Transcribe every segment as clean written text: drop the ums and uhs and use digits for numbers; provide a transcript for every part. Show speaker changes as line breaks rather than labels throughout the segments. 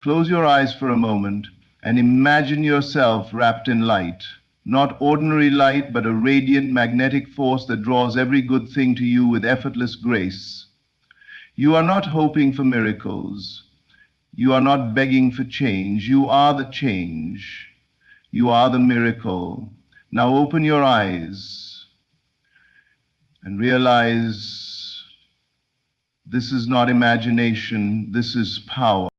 Close your eyes for a moment and imagine yourself wrapped in light. Not ordinary light, but a radiant magnetic force that draws every good thing to you with effortless grace. You are not hoping for miracles. You are not begging for change. You are the change. You are the miracle. Now open your eyes and realize this is not imagination, this is power.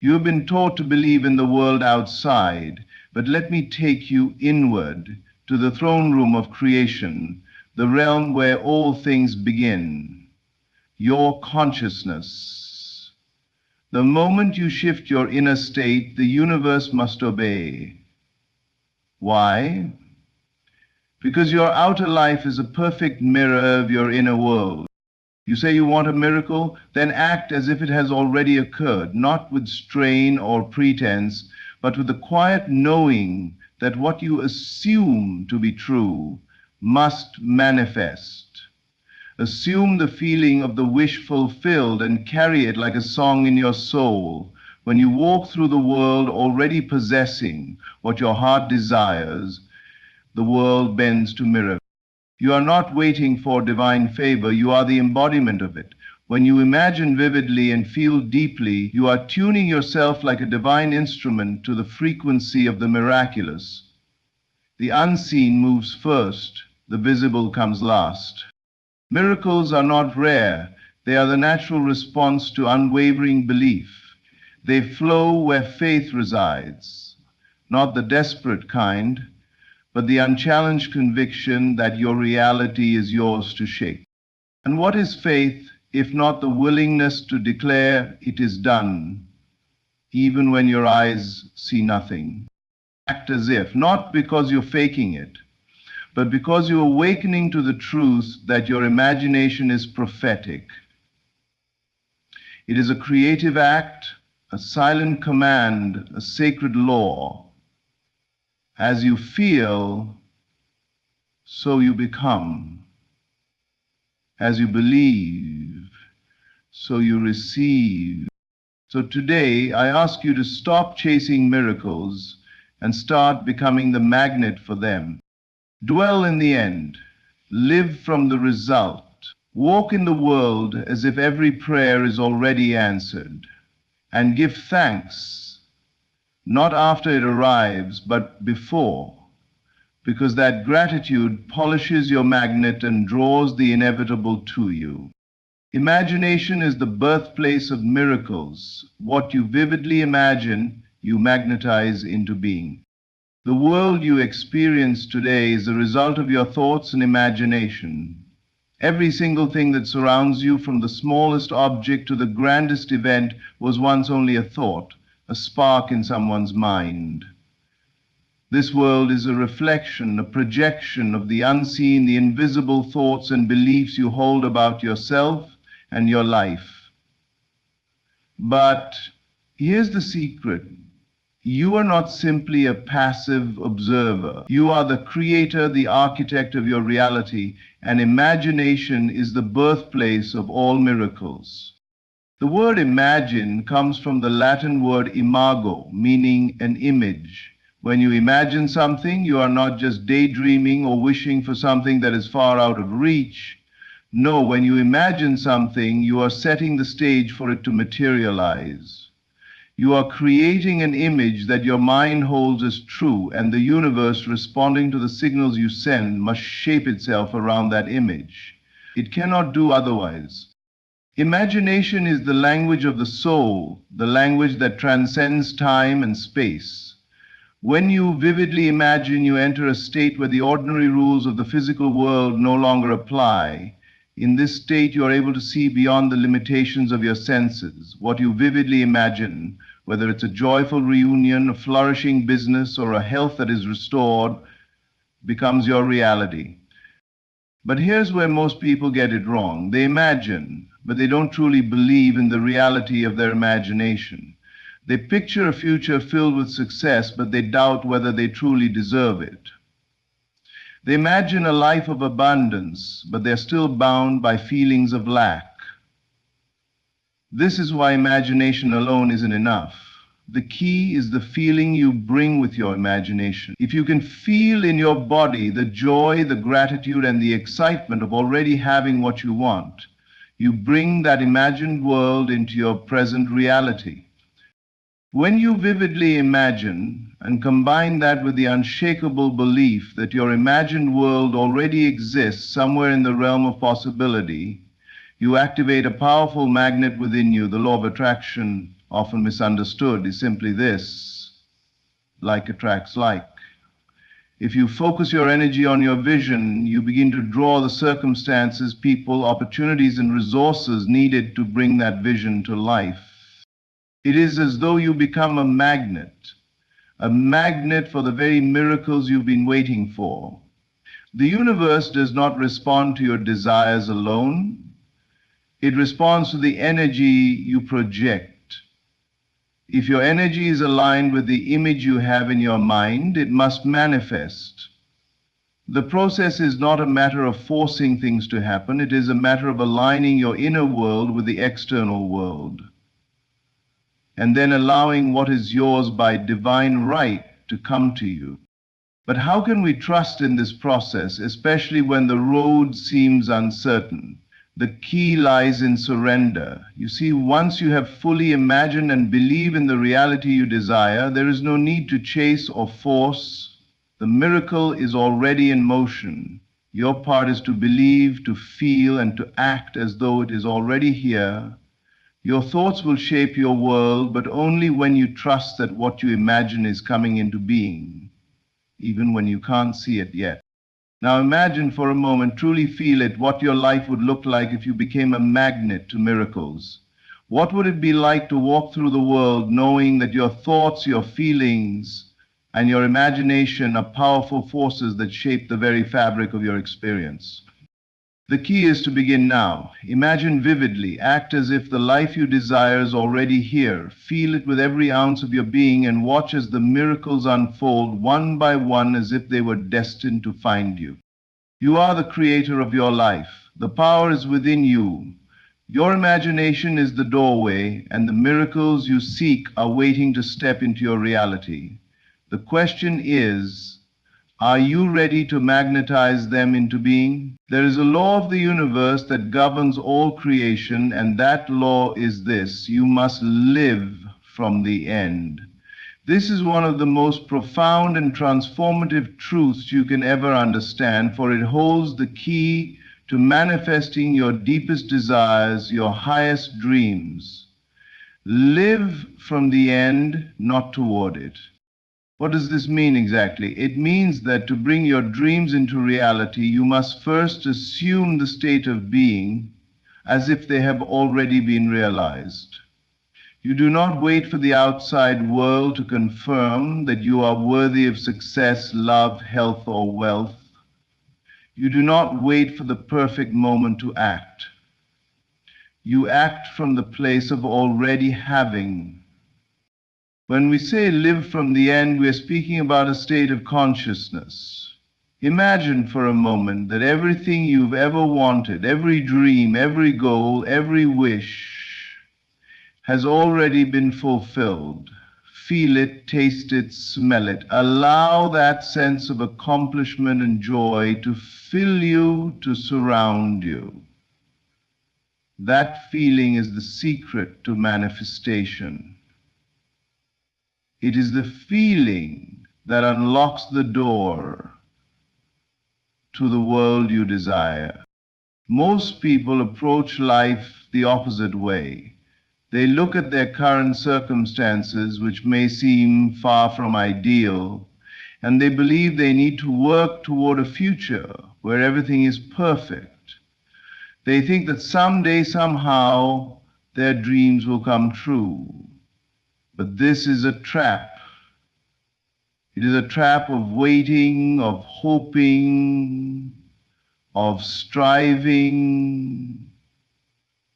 You have been taught to believe in the world outside, but let me take you inward to the throne room of creation, the realm where all things begin. Your consciousness. The moment you shift your inner state, the universe must obey. Why? Because your outer life is a perfect mirror of your inner world. You say you want a miracle, then act as if it has already occurred, not with strain or pretense, but with the quiet knowing that what you assume to be true must manifest. Assume the feeling of the wish fulfilled and carry it like a song in your soul. When you walk through the world already possessing what your heart desires, the world bends to mirror. You are not waiting for divine favor, you are the embodiment of it. When you imagine vividly and feel deeply, you are tuning yourself like a divine instrument to the frequency of the miraculous. The unseen moves first, the visible comes last. Miracles are not rare, they are the natural response to unwavering belief. They flow where faith resides, not the desperate kind, but the unchallenged conviction that your reality is yours to shape. And what is faith if not the willingness to declare it is done, even when your eyes see nothing? Act as if, not because you're faking it, but because you're awakening to the truth that your imagination is prophetic. It is a creative act, a silent command, a sacred law. As you feel, so you become. As you believe, so you receive. So today, I ask you to stop chasing miracles and start becoming the magnet for them. Dwell in the end. Live from the result. Walk in the world as if every prayer is already answered. And give thanks. Not after it arrives, but before, because that gratitude polishes your magnet and draws the inevitable to you. Imagination is the birthplace of miracles. What you vividly imagine, you magnetize into being. The world you experience today is the result of your thoughts and imagination. Every single thing that surrounds you, from the smallest object to the grandest event, was once only a thought, a spark in someone's mind. This world is a reflection, a projection of the unseen, the invisible thoughts and beliefs you hold about yourself and your life. But here's the secret. You are not simply a passive observer. You are the creator, the architect of your reality, and imagination is the birthplace of all miracles. The word imagine comes from the Latin word imago, meaning an image. When you imagine something, you are not just daydreaming or wishing for something that is far out of reach. No, when you imagine something, you are setting the stage for it to materialize. You are creating an image that your mind holds as true, and the universe, responding to the signals you send, must shape itself around that image. It cannot do otherwise. Imagination is the language of the soul, the language that transcends time and space. When you vividly imagine, you enter a state where the ordinary rules of the physical world no longer apply. In this state, you are able to see beyond the limitations of your senses. What you vividly imagine, whether it's a joyful reunion, a flourishing business, or a health that is restored, becomes your reality. But here's where most people get it wrong. They imagine, but they don't truly believe in the reality of their imagination. They picture a future filled with success, but they doubt whether they truly deserve it. They imagine a life of abundance, but they're still bound by feelings of lack. This is why imagination alone isn't enough. The key is the feeling you bring with your imagination. If you can feel in your body the joy, the gratitude, and the excitement of already having what you want, you bring that imagined world into your present reality. When you vividly imagine and combine that with the unshakable belief that your imagined world already exists somewhere in the realm of possibility, you activate a powerful magnet within you. The law of attraction, often misunderstood, is simply this: like attracts like. If you focus your energy on your vision, you begin to draw the circumstances, people, opportunities, and resources needed to bring that vision to life. It is as though you become a magnet for the very miracles you've been waiting for. The universe does not respond to your desires alone. It responds to the energy you project. If your energy is aligned with the image you have in your mind, it must manifest. The process is not a matter of forcing things to happen. It is a matter of aligning your inner world with the external world, and then allowing what is yours by divine right to come to you. But how can we trust in this process, especially when the road seems uncertain? The key lies in surrender. You see, once you have fully imagined and believe in the reality you desire, there is no need to chase or force. The miracle is already in motion. Your part is to believe, to feel, and to act as though it is already here. Your thoughts will shape your world, but only when you trust that what you imagine is coming into being, even when you can't see it yet. Now imagine for a moment, truly feel it, what your life would look like if you became a magnet to miracles. What would it be like to walk through the world knowing that your thoughts, your feelings, and your imagination are powerful forces that shape the very fabric of your experience? The key is to begin now. Imagine vividly, act as if the life you desire is already here. Feel it with every ounce of your being and watch as the miracles unfold one by one as if they were destined to find you. You are the creator of your life. The power is within you. Your imagination is the doorway, and the miracles you seek are waiting to step into your reality. The question is, are you ready to magnetize them into being? There is a law of the universe that governs all creation, and that law is this: you must live from the end. This is one of the most profound and transformative truths you can ever understand, for it holds the key to manifesting your deepest desires, your highest dreams. Live from the end, not toward it. What does this mean exactly? It means that to bring your dreams into reality, you must first assume the state of being as if they have already been realized. You do not wait for the outside world to confirm that you are worthy of success, love, health, or wealth. You do not wait for the perfect moment to act. You act from the place of already having. When we say live from the end, we are speaking about a state of consciousness. Imagine for a moment that everything you've ever wanted, every dream, every goal, every wish, has already been fulfilled. Feel it, taste it, smell it. Allow that sense of accomplishment and joy to fill you, to surround you. That feeling is the secret to manifestation. It is the feeling that unlocks the door to the world you desire. Most people approach life the opposite way. They look at their current circumstances, which may seem far from ideal, and they believe they need to work toward a future where everything is perfect. They think that someday, somehow, their dreams will come true. But this is a trap. It is a trap of waiting, of hoping, of striving,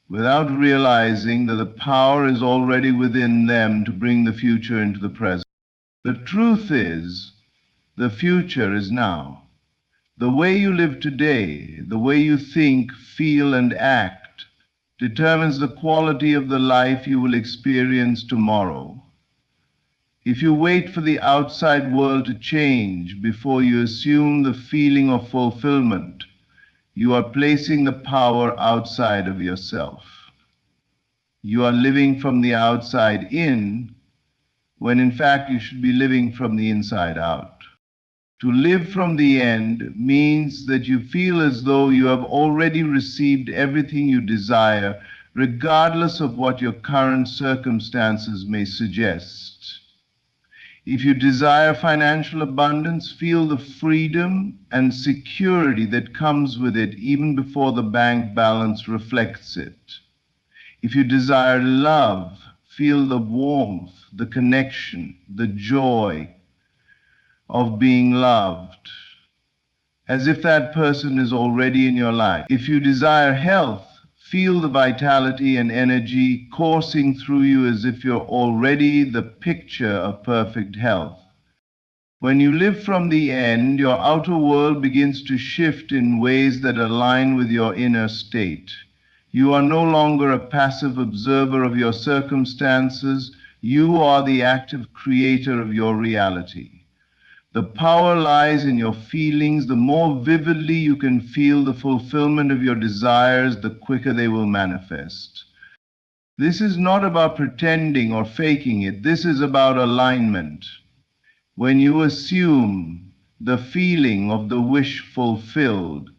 without realizing that the power is already within them to bring the future into the present. The truth is, the future is now. The way you live today, the way you think, feel, and act, determines the quality of the life you will experience tomorrow. If you wait for the outside world to change before you assume the feeling of fulfillment, you are placing the power outside of yourself. You are living from the outside in, when in fact you should be living from the inside out. To live from the end means that you feel as though you have already received everything you desire, regardless of what your current circumstances may suggest. If you desire financial abundance, feel the freedom and security that comes with it even before the bank balance reflects it. If you desire love, feel the warmth, the connection, the joy of being loved, as if that person is already in your life. If you desire health, feel the vitality and energy coursing through you as if you're already the picture of perfect health. When you live from the end, your outer world begins to shift in ways that align with your inner state. You are no longer a passive observer of your circumstances. You are the active creator of your reality. The power lies in your feelings. The more vividly you can feel the fulfillment of your desires, the quicker they will manifest. This is not about pretending or faking it. This is about alignment. When you assume the feeling of the wish fulfilled,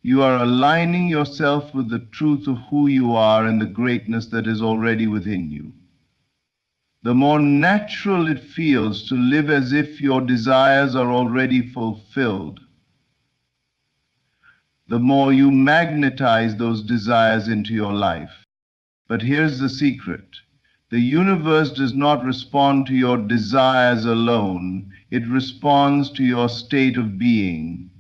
you are aligning yourself with the truth of who you are and the greatness that is already within you. The more natural it feels to live as if your desires are already fulfilled, the more you magnetize those desires into your life. But here's the secret. The universe does not respond to your desires alone. It responds to your state of being.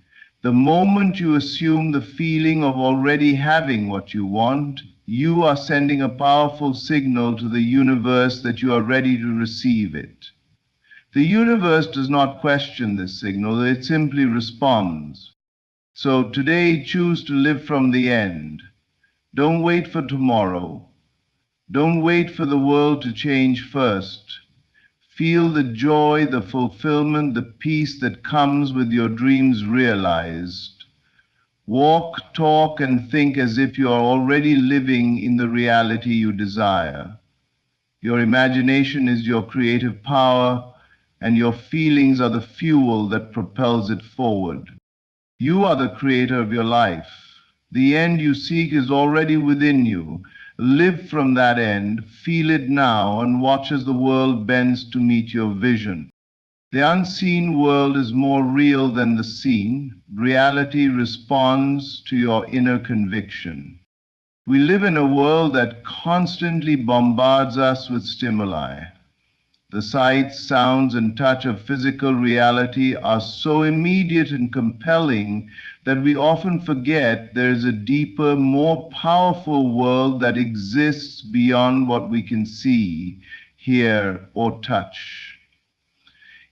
The moment you assume the feeling of already having what you want, you are sending a powerful signal to the universe that you are ready to receive it. The universe does not question this signal, it simply responds. So today, choose to live from the end. Don't wait for tomorrow. Don't wait for the world to change first. Feel the joy, the fulfillment, the peace that comes with your dreams realized. Walk, talk, and think as if you are already living in the reality you desire. Your imagination is your creative power, and your feelings are the fuel that propels it forward. You are the creator of your life. The end you seek is already within you. Live from that end, feel it now, and watch as the world bends to meet your vision. The unseen world is more real than the seen. Reality responds to your inner conviction. We live in a world that constantly bombards us with stimuli. The sights, sounds, and touch of physical reality are so immediate and compelling that we often forget there is a deeper, more powerful world that exists beyond what we can see, hear, or touch.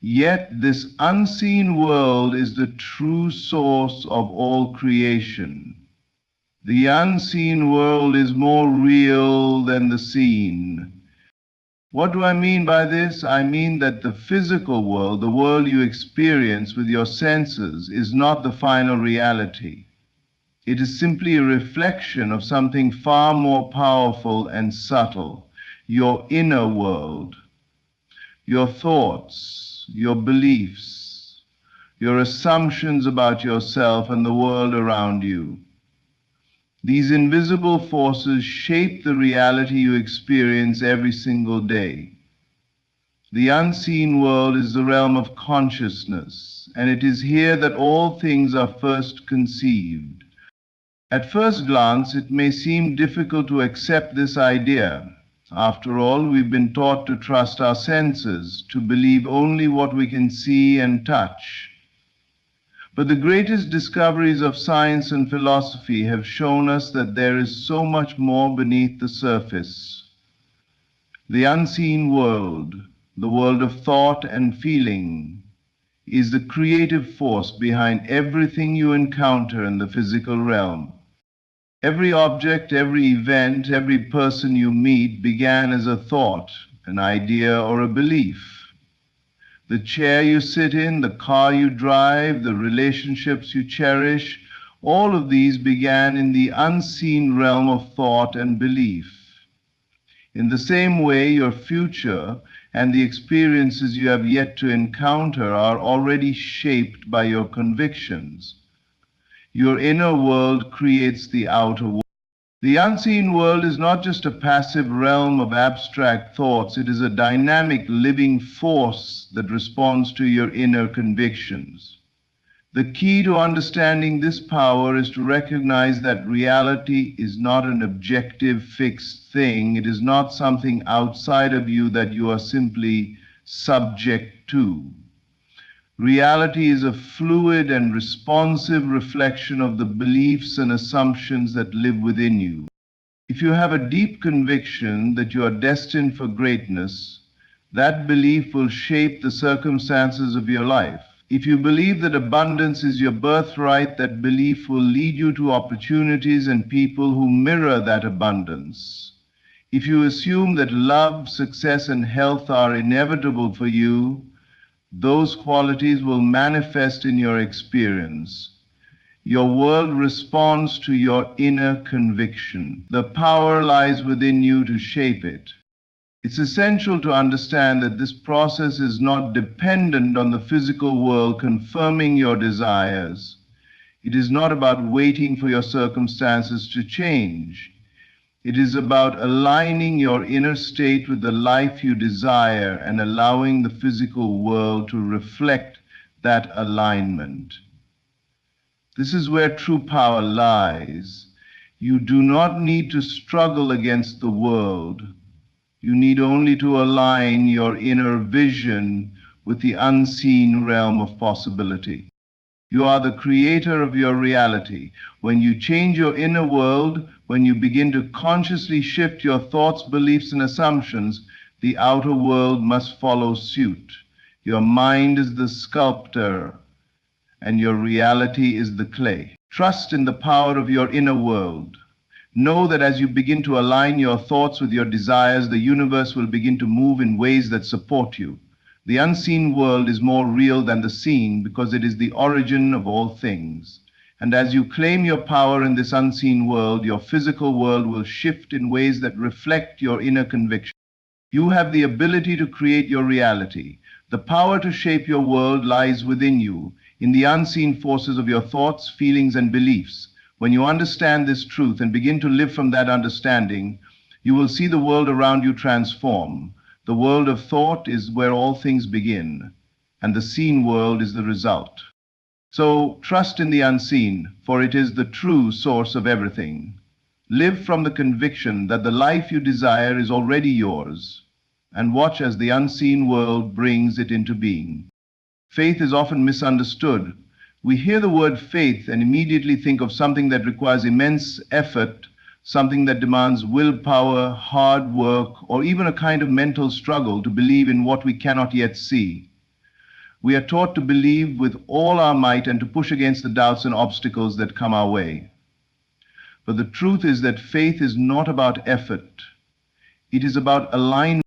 Yet this unseen world is the true source of all creation. The unseen world is more real than the seen. What do I mean by this? I mean that the physical world, the world you experience with your senses, is not the final reality. It is simply a reflection of something far more powerful and subtle, your inner world, your thoughts, your beliefs, your assumptions about yourself and the world around you. These invisible forces shape the reality you experience every single day. The unseen world is the realm of consciousness, and it is here that all things are first conceived. At first glance, it may seem difficult to accept this idea. After all, we've been taught to trust our senses, to believe only what we can see and touch. But the greatest discoveries of science and philosophy have shown us that there is so much more beneath the surface. The unseen world, the world of thought and feeling, is the creative force behind everything you encounter in the physical realm. Every object, every event, every person you meet began as a thought, an idea, or a belief. The chair you sit in, the car you drive, the relationships you cherish, all of these began in the unseen realm of thought and belief. In the same way, your future and the experiences you have yet to encounter are already shaped by your convictions. Your inner world creates the outer world. The unseen world is not just a passive realm of abstract thoughts, it is a dynamic, living force that responds to your inner convictions. The key to understanding this power is to recognize that reality is not an objective, fixed thing. It is not something outside of you that you are simply subject to. Reality is a fluid and responsive reflection of the beliefs and assumptions that live within you. If you have a deep conviction that you are destined for greatness, that belief will shape the circumstances of your life. If you believe that abundance is your birthright, that belief will lead you to opportunities and people who mirror that abundance. If you assume that love, success, and health are inevitable for you, those qualities will manifest in your experience. Your world responds to your inner conviction. The power lies within you to shape it. It's essential to understand that this process is not dependent on the physical world confirming your desires. It is not about waiting for your circumstances to change. It is about aligning your inner state with the life you desire and allowing the physical world to reflect that alignment. This is where true power lies. You do not need to struggle against the world. You need only to align your inner vision with the unseen realm of possibility. You are the creator of your reality. When you change your inner world, when you begin to consciously shift your thoughts, beliefs, and assumptions, the outer world must follow suit. Your mind is the sculptor, and your reality is the clay. Trust in the power of your inner world. Know that as you begin to align your thoughts with your desires, the universe will begin to move in ways that support you. The unseen world is more real than the seen because it is the origin of all things. And as you claim your power in this unseen world, your physical world will shift in ways that reflect your inner conviction. You have the ability to create your reality. The power to shape your world lies within you, in the unseen forces of your thoughts, feelings, and beliefs. When you understand this truth and begin to live from that understanding, you will see the world around you transform. The world of thought is where all things begin, and the seen world is the result. So trust in the unseen, for it is the true source of everything. Live from the conviction that the life you desire is already yours, and watch as the unseen world brings it into being. Faith is often misunderstood. We hear the word faith and immediately think of something that requires immense effort, something that demands willpower, hard work, or even a kind of mental struggle to believe in what we cannot yet see. We are taught to believe with all our might and to push against the doubts and obstacles that come our way. But the truth is that faith is not about effort. It is about alignment.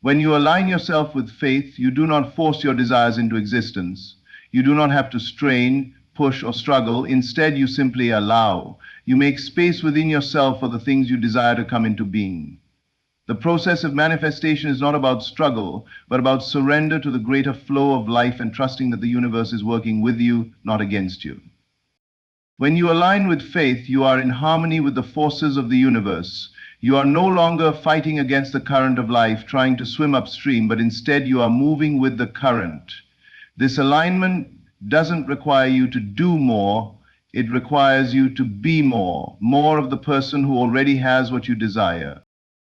When you align yourself with faith, you do not force your desires into existence. You do not have to strain, push, or struggle. Instead, you simply allow. You make space within yourself for the things you desire to come into being. The process of manifestation is not about struggle, but about surrender to the greater flow of life and trusting that the universe is working with you, not against you. When you align with faith, you are in harmony with the forces of the universe. You are no longer fighting against the current of life, trying to swim upstream, but instead you are moving with the current. This alignment doesn't require you to do more, it requires you to be more of the person who already has what you desire.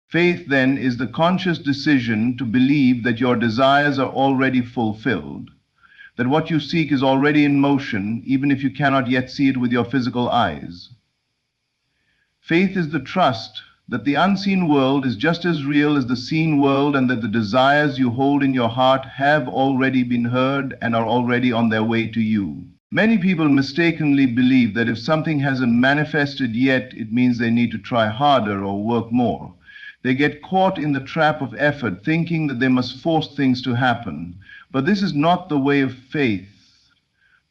Faith, then, is the conscious decision to believe that your desires are already fulfilled, that what you seek is already in motion, even if you cannot yet see it with your physical eyes. Faith is the trust that the unseen world is just as real as the seen world and that the desires you hold in your heart have already been heard and are already on their way to you. Many people mistakenly believe that if something hasn't manifested yet, it means they need to try harder or work more. They get caught in the trap of effort, thinking that they must force things to happen. But this is not the way of faith.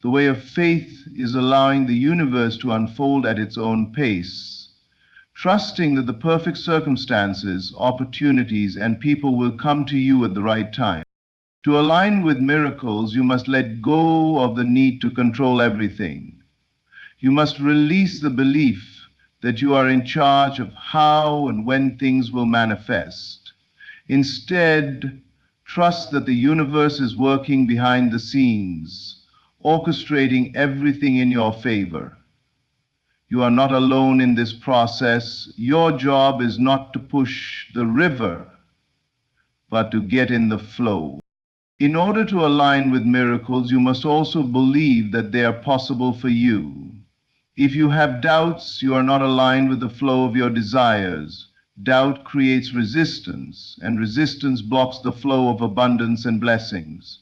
The way of faith is allowing the universe to unfold at its own pace, trusting that the perfect circumstances, opportunities, and people will come to you at the right time. To align with miracles, you must let go of the need to control everything. You must release the belief that you are in charge of how and when things will manifest. Instead, trust that the universe is working behind the scenes, orchestrating everything in your favor. You are not alone in this process. Your job is not to push the river, but to get in the flow. In order to align with miracles, you must also believe that they are possible for you. If you have doubts, you are not aligned with the flow of your desires. Doubt creates resistance, and resistance blocks the flow of abundance and blessings.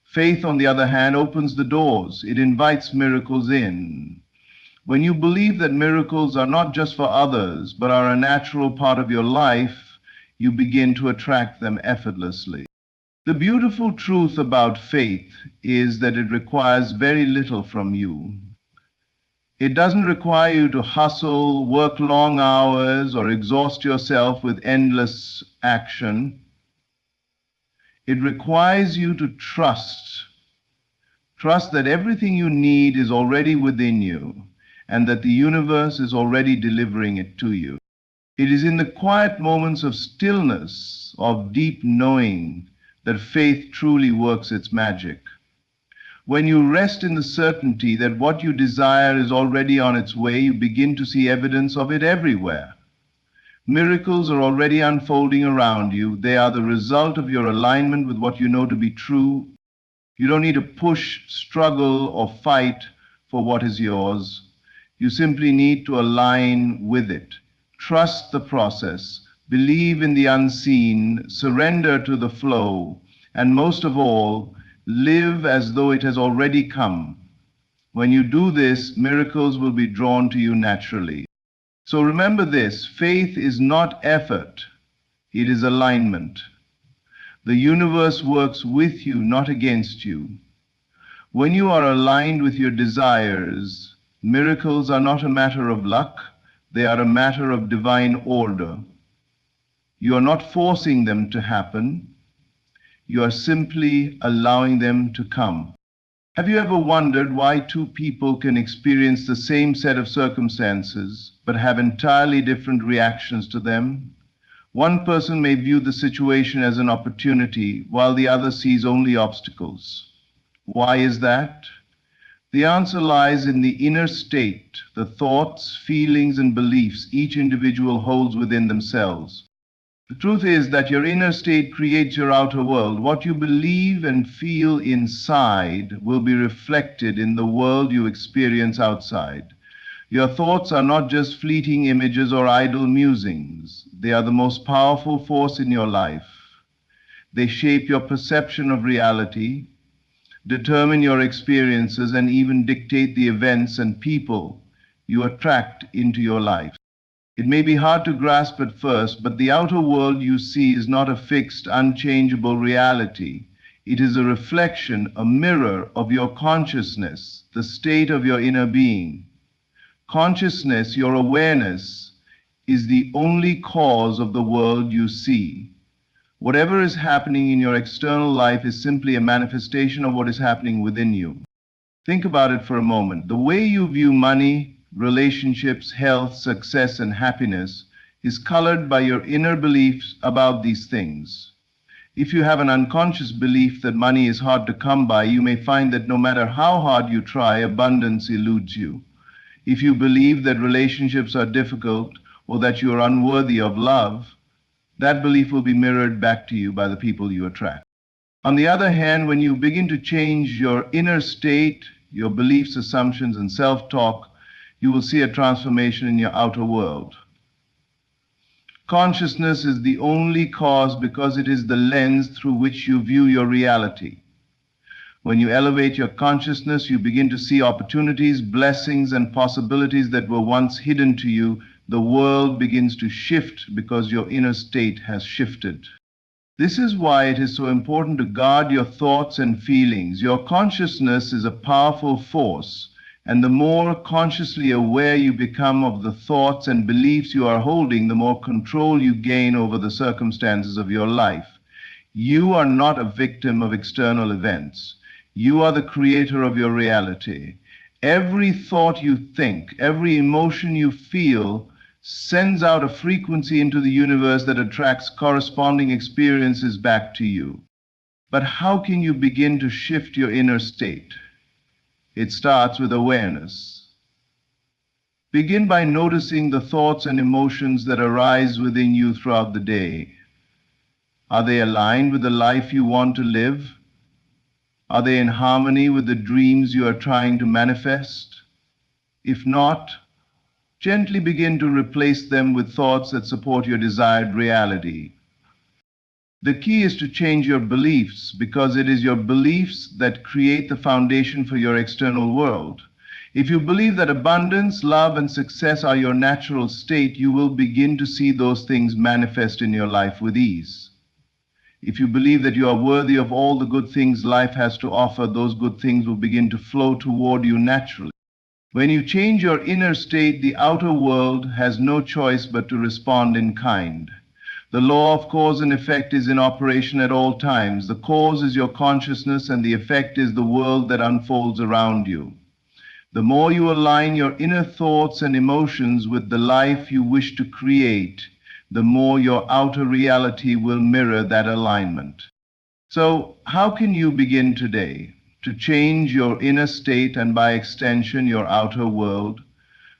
Faith, on the other hand, opens the doors. It invites miracles in. When you believe that miracles are not just for others, but are a natural part of your life, you begin to attract them effortlessly. The beautiful truth about faith is that it requires very little from you. It doesn't require you to hustle, work long hours, or exhaust yourself with endless action. It requires you to trust. Trust that everything you need is already within you, and that the universe is already delivering it to you. It is in the quiet moments of stillness, of deep knowing, that faith truly works its magic. When you rest in the certainty that what you desire is already on its way, you begin to see evidence of it everywhere. Miracles are already unfolding around you. They are the result of your alignment with what you know to be true. You don't need to push, struggle, or fight for what is yours. You simply need to align with it. Trust the process. Believe in the unseen. Surrender to the flow. And most of all, live as though it has already come. When you do this, miracles will be drawn to you naturally. So remember this, faith is not effort, it is alignment. The universe works with you, not against you. When you are aligned with your desires, miracles are not a matter of luck, they are a matter of divine order. You are not forcing them to happen. You are simply allowing them to come. Have you ever wondered why two people can experience the same set of circumstances but have entirely different reactions to them? One person may view the situation as an opportunity while the other sees only obstacles. Why is that? The answer lies in the inner state, the thoughts, feelings, and beliefs each individual holds within themselves. The truth is that your inner state creates your outer world. What you believe and feel inside will be reflected in the world you experience outside. Your thoughts are not just fleeting images or idle musings. They are the most powerful force in your life. They shape your perception of reality, determine your experiences, and even dictate the events and people you attract into your life. It may be hard to grasp at first, but the outer world you see is not a fixed, unchangeable reality. It is a reflection, a mirror of your consciousness, the state of your inner being. Consciousness, your awareness, is the only cause of the world you see. Whatever is happening in your external life is simply a manifestation of what is happening within you. Think about it for a moment. The way you view money, relationships, health, success, and happiness is colored by your inner beliefs about these things. If you have an unconscious belief that money is hard to come by, you may find that no matter how hard you try, abundance eludes you. If you believe that relationships are difficult or that you are unworthy of love, that belief will be mirrored back to you by the people you attract. On the other hand, when you begin to change your inner state, your beliefs, assumptions, and self-talk, you will see a transformation in your outer world. Consciousness is the only cause because it is the lens through which you view your reality. When you elevate your consciousness, you begin to see opportunities, blessings, and possibilities that were once hidden to you the world begins to shift because your inner state has shifted. This is why it is so important to guard your thoughts and feelings. Your consciousness is a powerful force, and the more consciously aware you become of the thoughts and beliefs you are holding, the more control you gain over the circumstances of your life. You are not a victim of external events. You are the creator of your reality. Every thought you think, every emotion you feel, sends out a frequency into the universe that attracts corresponding experiences back to you. But how can you begin to shift your inner state? It starts with awareness. Begin by noticing the thoughts and emotions that arise within you throughout the day. Are they aligned with the life you want to live? Are they in harmony with the dreams you are trying to manifest? If not, gently begin to replace them with thoughts that support your desired reality. The key is to change your beliefs, because it is your beliefs that create the foundation for your external world. If you believe that abundance, love, and success are your natural state, you will begin to see those things manifest in your life with ease. If you believe that you are worthy of all the good things life has to offer, those good things will begin to flow toward you naturally. When you change your inner state, the outer world has no choice but to respond in kind. The law of cause and effect is in operation at all times. The cause is your consciousness, and the effect is the world that unfolds around you. The more you align your inner thoughts and emotions with the life you wish to create, the more your outer reality will mirror that alignment. So, how can you begin today to change your inner state and, by extension, your outer world?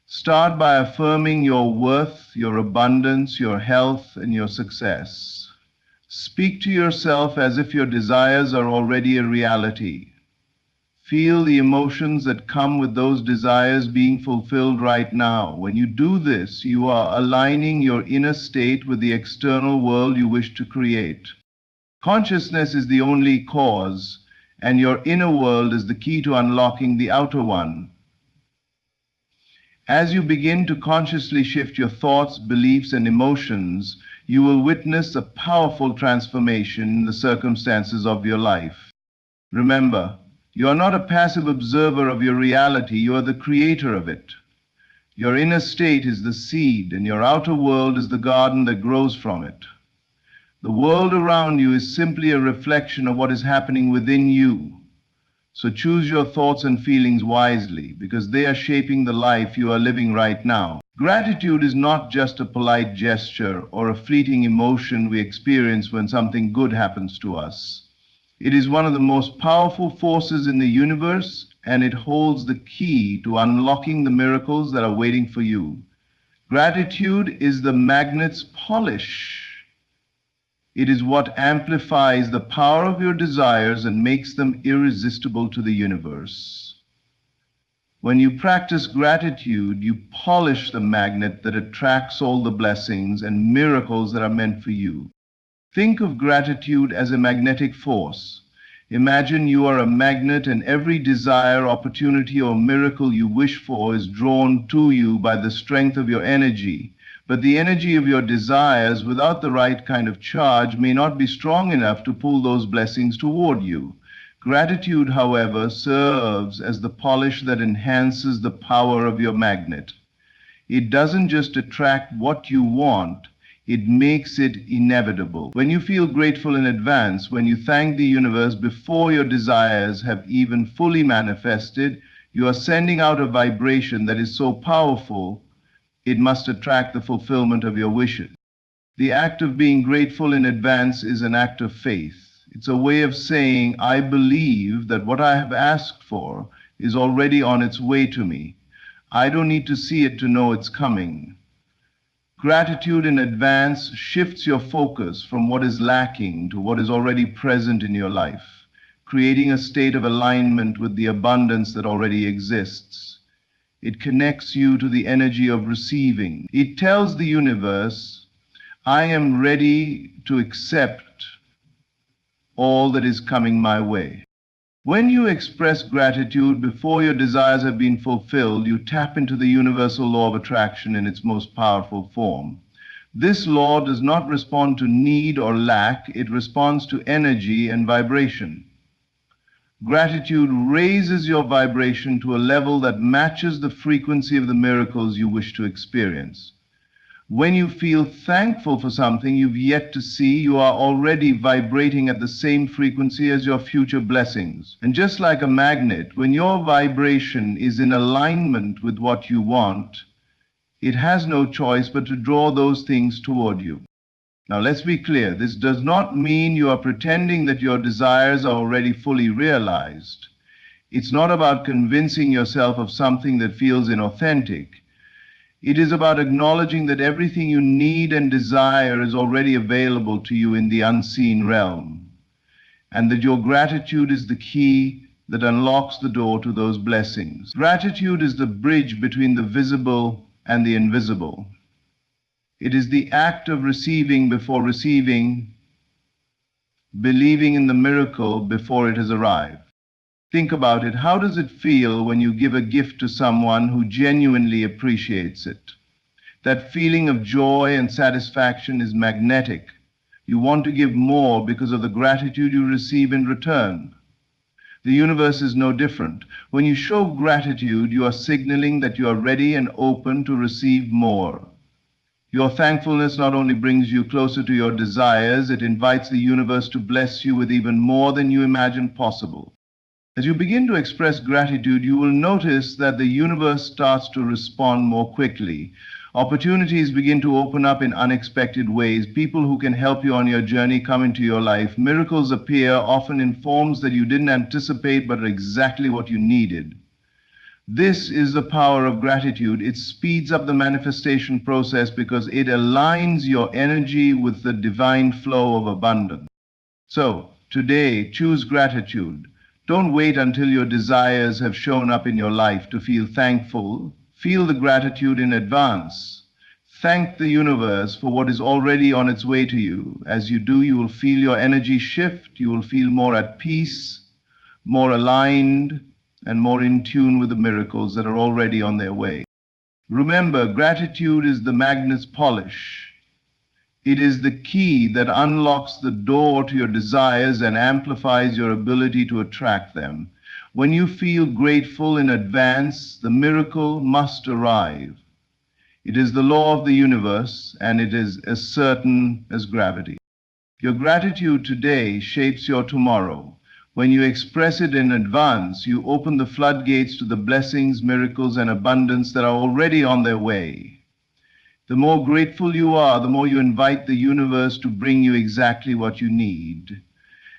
Start by affirming your worth, your abundance, your health, and your success. Speak to yourself as if your desires are already a reality. Feel the emotions that come with those desires being fulfilled right now. When you do this, you are aligning your inner state with the external world you wish to create. Consciousness is the only cause, and your inner world is the key to unlocking the outer one. As you begin to consciously shift your thoughts, beliefs, and emotions, you will witness a powerful transformation in the circumstances of your life. Remember, you are not a passive observer of your reality, you are the creator of it. Your inner state is the seed, and your outer world is the garden that grows from it. The world around you is simply a reflection of what is happening within you. So choose your thoughts and feelings wisely, because they are shaping the life you are living right now. Gratitude is not just a polite gesture or a fleeting emotion we experience when something good happens to us. It is one of the most powerful forces in the universe, and it holds the key to unlocking the miracles that are waiting for you. Gratitude is the magnet's polish. It is what amplifies the power of your desires and makes them irresistible to the universe. When you practice gratitude, you polish the magnet that attracts all the blessings and miracles that are meant for you. Think of gratitude as a magnetic force. Imagine you are a magnet, and every desire, opportunity, or miracle you wish for is drawn to you by the strength of your energy. But the energy of your desires, without the right kind of charge, may not be strong enough to pull those blessings toward you. Gratitude, however, serves as the polish that enhances the power of your magnet. It doesn't just attract what you want, it makes it inevitable. When you feel grateful in advance, when you thank the universe before your desires have even fully manifested, you are sending out a vibration that is so powerful, it must attract the fulfillment of your wishes. The act of being grateful in advance is an act of faith. It's a way of saying, I believe that what I have asked for is already on its way to me. I don't need to see it to know it's coming. Gratitude in advance shifts your focus from what is lacking to what is already present in your life, creating a state of alignment with the abundance that already exists. It connects you to the energy of receiving. It tells the universe, I am ready to accept all that is coming my way. When you express gratitude before your desires have been fulfilled, you tap into the universal law of attraction in its most powerful form. This law does not respond to need or lack, it responds to energy and vibration. Gratitude raises your vibration to a level that matches the frequency of the miracles you wish to experience. When you feel thankful for something you've yet to see, you are already vibrating at the same frequency as your future blessings. And just like a magnet, when your vibration is in alignment with what you want, it has no choice but to draw those things toward you. Now let's be clear, this does not mean you are pretending that your desires are already fully realized. It's not about convincing yourself of something that feels inauthentic. It is about acknowledging that everything you need and desire is already available to you in the unseen realm, and that your gratitude is the key that unlocks the door to those blessings. Gratitude is the bridge between the visible and the invisible. It is the act of receiving before receiving, believing in the miracle before it has arrived. Think about it. How does it feel when you give a gift to someone who genuinely appreciates it? That feeling of joy and satisfaction is magnetic. You want to give more because of the gratitude you receive in return. The universe is no different. When you show gratitude, you are signaling that you are ready and open to receive more. Your thankfulness not only brings you closer to your desires, it invites the universe to bless you with even more than you imagined possible. As you begin to express gratitude, you will notice that the universe starts to respond more quickly. Opportunities begin to open up in unexpected ways. People who can help you on your journey come into your life. Miracles appear, often in forms that you didn't anticipate but are exactly what you needed. This is the power of gratitude. It speeds up the manifestation process because it aligns your energy with the divine flow of abundance. So, today, choose gratitude. Don't wait until your desires have shown up in your life to feel thankful. Feel the gratitude in advance. Thank the universe for what is already on its way to you. As you do, you will feel your energy shift. You will feel more at peace, more aligned, and more in tune with the miracles that are already on their way. Remember, gratitude is the magnet's polish. It is the key that unlocks the door to your desires and amplifies your ability to attract them. When you feel grateful in advance, the miracle must arrive. It is the law of the universe, and it is as certain as gravity. Your gratitude today shapes your tomorrow. When you express it in advance, you open the floodgates to the blessings, miracles, and abundance that are already on their way. The more grateful you are, the more you invite the universe to bring you exactly what you need.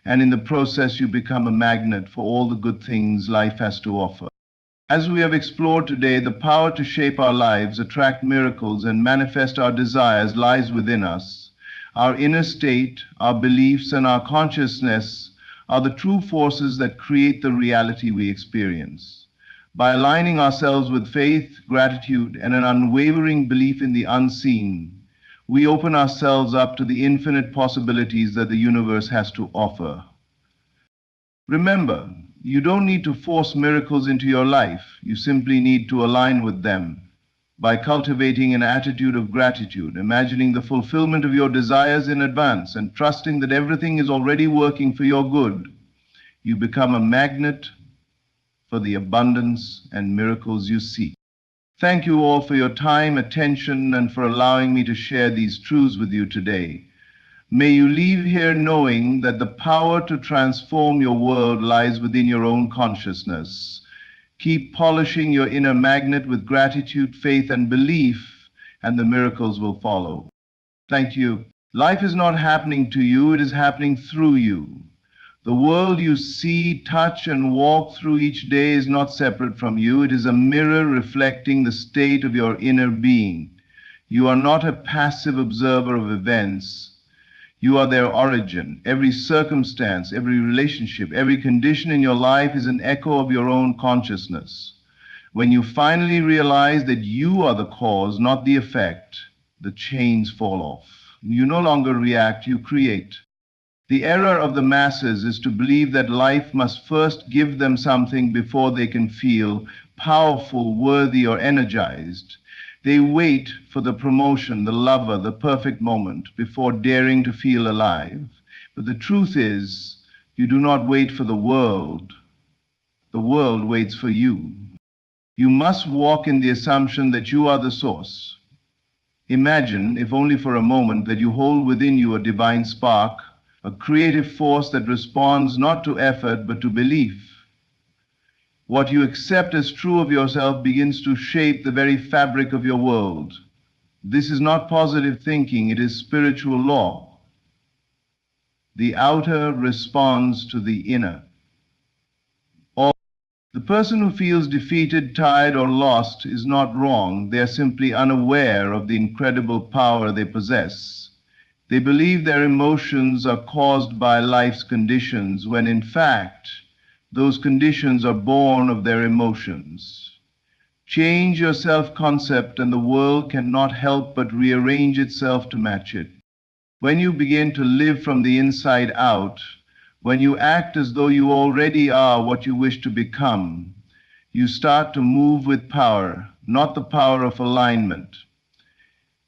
And in the process, you become a magnet for all the good things life has to offer. As we have explored today, the power to shape our lives, attract miracles, and manifest our desires lies within us. Our inner state, our beliefs, and our consciousness are the true forces that create the reality we experience. By aligning ourselves with faith, gratitude, and an unwavering belief in the unseen, we open ourselves up to the infinite possibilities that the universe has to offer. Remember, you don't need to force miracles into your life. You simply need to align with them. By cultivating an attitude of gratitude, imagining the fulfillment of your desires in advance, and trusting that everything is already working for your good, you become a magnet for the abundance and miracles you seek. Thank you all for your time, attention, and for allowing me to share these truths with you today. May you leave here knowing that the power to transform your world lies within your own consciousness. Keep polishing your inner magnet with gratitude, faith, and belief, and the miracles will follow. Thank you. Life is not happening to you, it is happening through you. The world you see, touch, and walk through each day is not separate from you. It is a mirror reflecting the state of your inner being. You are not a passive observer of events. You are their origin. Every circumstance, every relationship, every condition in your life is an echo of your own consciousness. When you finally realize that you are the cause, not the effect, the chains fall off. You no longer react, you create. The error of the masses is to believe that life must first give them something before they can feel powerful, worthy, or energized. They wait for the promotion, the lover, the perfect moment before daring to feel alive. But the truth is, you do not wait for the world. The world waits for you. You must walk in the assumption that you are the source. Imagine, if only for a moment, that you hold within you a divine spark, a creative force that responds not to effort but to belief. What you accept as true of yourself begins to shape the very fabric of your world. This is not positive thinking, it is spiritual law. The outer responds to the inner. The person who feels defeated, tired, or lost is not wrong. They are simply unaware of the incredible power they possess. They believe their emotions are caused by life's conditions, when in fact, those conditions are born of their emotions. Change your self-concept and the world cannot help but rearrange itself to match it. When you begin to live from the inside out, when you act as though you already are what you wish to become, you start to move with power, not the power of alignment.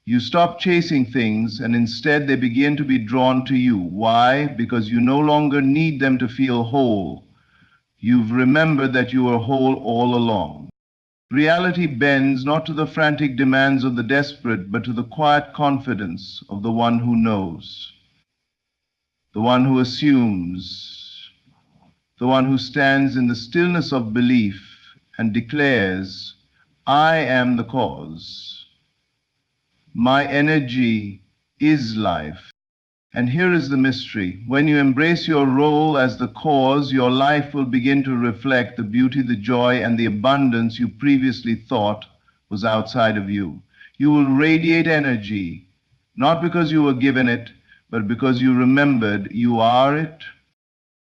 You stop chasing things and instead they begin to be drawn to you. Why? Because you no longer need them to feel whole. You've remembered that you were whole all along. Reality bends not to the frantic demands of the desperate, but to the quiet confidence of the one who knows. The one who assumes, the one who stands in the stillness of belief and declares, I am the cause. My energy is life. And here is the mystery. When you embrace your role as the cause, your life will begin to reflect the beauty, the joy, and the abundance you previously thought was outside of you. You will radiate energy, not because you were given it, but because you remembered you are it.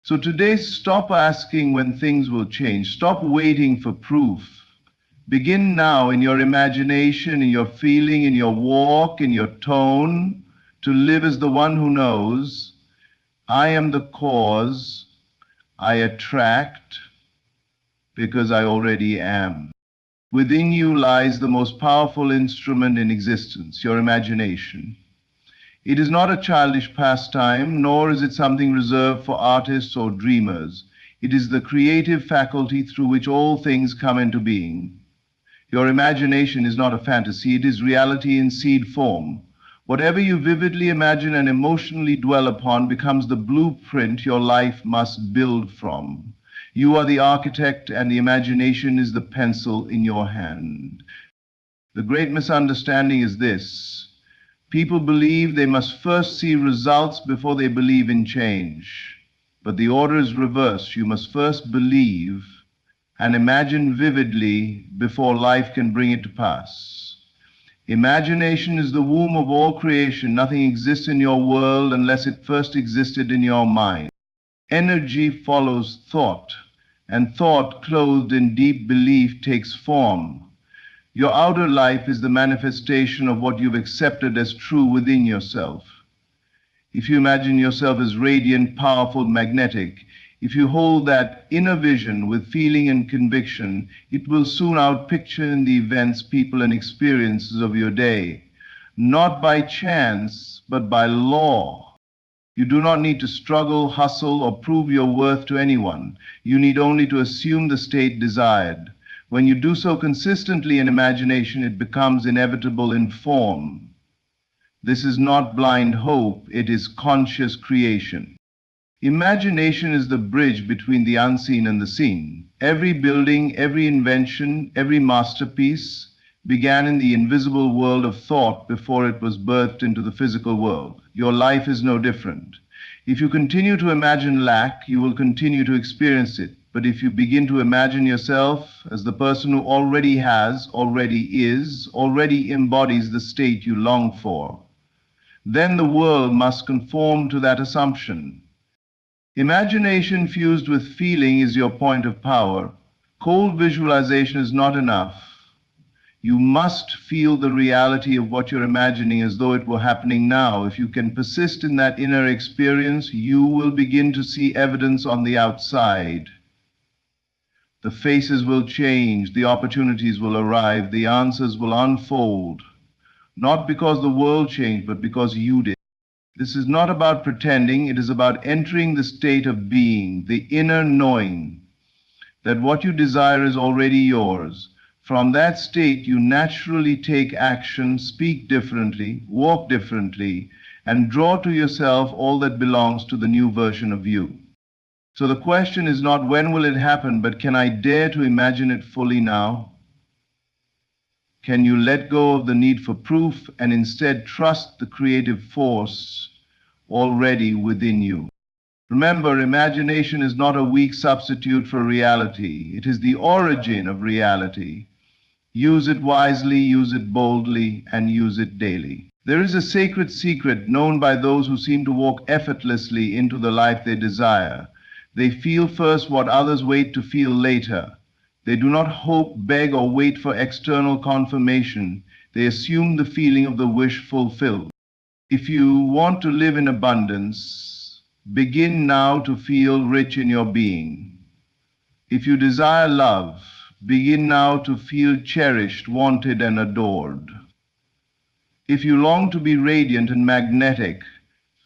So today, stop asking when things will change. Stop waiting for proof. Begin now in your imagination, in your feeling, in your walk, in your tone, to live as the one who knows, I am the cause, I attract, because I already am. Within you lies the most powerful instrument in existence, your imagination. It is not a childish pastime, nor is it something reserved for artists or dreamers. It is the creative faculty through which all things come into being. Your imagination is not a fantasy, it is reality in seed form. Whatever you vividly imagine and emotionally dwell upon becomes the blueprint your life must build from. You are the architect and the imagination is the pencil in your hand. The great misunderstanding is this. People believe they must first see results before they believe in change. But the order is reversed. You must first believe and imagine vividly before life can bring it to pass. Imagination is the womb of all creation. Nothing exists in your world unless it first existed in your mind. Energy follows thought, and thought clothed in deep belief takes form. Your outer life is the manifestation of what you've accepted as true within yourself. If you imagine yourself as radiant, powerful, magnetic, if you hold that inner vision with feeling and conviction, it will soon outpicture in the events, people, and experiences of your day, not by chance, but by law. You do not need to struggle, hustle, or prove your worth to anyone. You need only to assume the state desired. When you do so consistently in imagination, it becomes inevitable in form. This is not blind hope, it is conscious creation. Imagination is the bridge between the unseen and the seen. Every building, every invention, every masterpiece began in the invisible world of thought before it was birthed into the physical world. Your life is no different. If you continue to imagine lack, you will continue to experience it. But if you begin to imagine yourself as the person who already has, already is, already embodies the state you long for, then the world must conform to that assumption. Imagination fused with feeling is your point of power. Cold visualization is not enough. You must feel the reality of what you're imagining as though it were happening now. If you can persist in that inner experience, you will begin to see evidence on the outside. The faces will change, the opportunities will arrive, the answers will unfold. Not because the world changed, but because you did. This is not about pretending, it is about entering the state of being, the inner knowing that what you desire is already yours. From that state, you naturally take action, speak differently, walk differently, and draw to yourself all that belongs to the new version of you. So the question is not when will it happen, but can I dare to imagine it fully now? Can you let go of the need for proof and instead trust the creative force already within you? Remember, imagination is not a weak substitute for reality. It is the origin of reality. Use it wisely, use it boldly, and use it daily. There is a sacred secret known by those who seem to walk effortlessly into the life they desire. They feel first what others wait to feel later. They do not hope, beg, or wait for external confirmation. They assume the feeling of the wish fulfilled. If you want to live in abundance, begin now to feel rich in your being. If you desire love, begin now to feel cherished, wanted, and adored. If you long to be radiant and magnetic,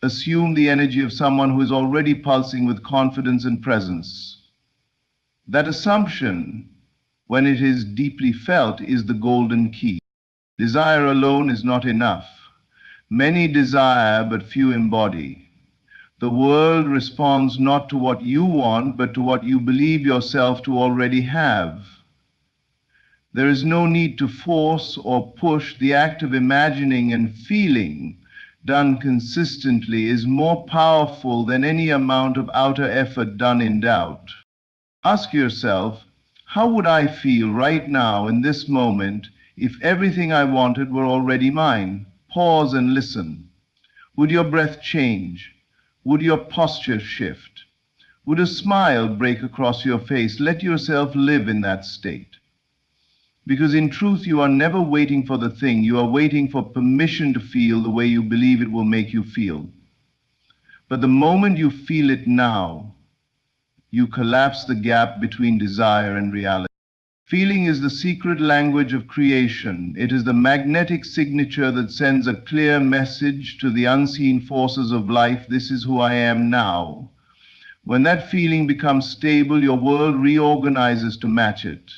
assume the energy of someone who is already pulsing with confidence and presence. That assumption, when it is deeply felt, is the golden key. Desire alone is not enough. Many desire, but few embody. The world responds not to what you want, but to what you believe yourself to already have. There is no need to force or push. The act of imagining and feeling done consistently is more powerful than any amount of outer effort done in doubt. Ask yourself, how would I feel right now in this moment if everything I wanted were already mine? Pause and listen. Would your breath change? Would your posture shift? Would a smile break across your face? Let yourself live in that state. Because in truth, you are never waiting for the thing. You are waiting for permission to feel the way you believe it will make you feel. But the moment you feel it now, you collapse the gap between desire and reality. Feeling is the secret language of creation. It is the magnetic signature that sends a clear message to the unseen forces of life. This is who I am now. When that feeling becomes stable, your world reorganizes to match it.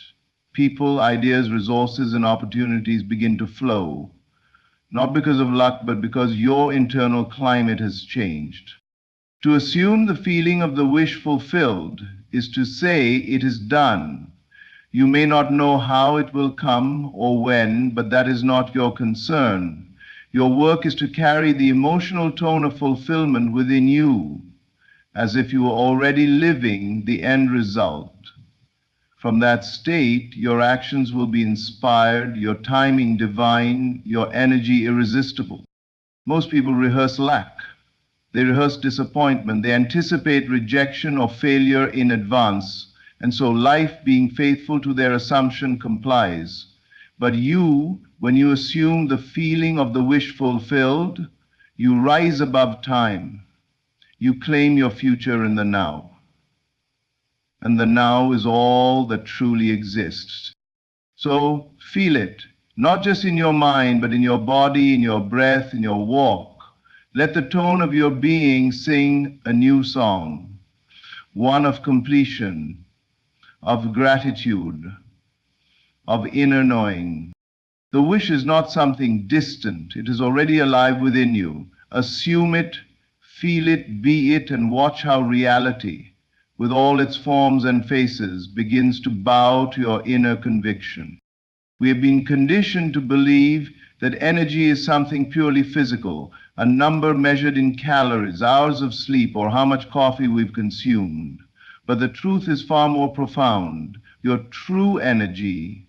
People, ideas, resources, and opportunities begin to flow, not because of luck, but because your internal climate has changed. To assume the feeling of the wish fulfilled is to say it is done. You may not know how it will come or when, but that is not your concern. Your work is to carry the emotional tone of fulfillment within you, as if you were already living the end result. From that state, your actions will be inspired, your timing divine, your energy irresistible. Most people rehearse lack. They rehearse disappointment. They anticipate rejection or failure in advance. And so life, being faithful to their assumption, complies. But you, when you assume the feeling of the wish fulfilled, you rise above time. You claim your future in the now. And the now is all that truly exists. So feel it, not just in your mind, but in your body, in your breath, in your walk. Let the tone of your being sing a new song, one of completion, of gratitude, of inner knowing. The wish is not something distant. It is already alive within you. Assume it, feel it, be it, and watch how reality, with all its forms and faces, begins to bow to your inner conviction. We have been conditioned to believe that energy is something purely physical, a number measured in calories, hours of sleep, or how much coffee we've consumed. But the truth is far more profound. Your true energy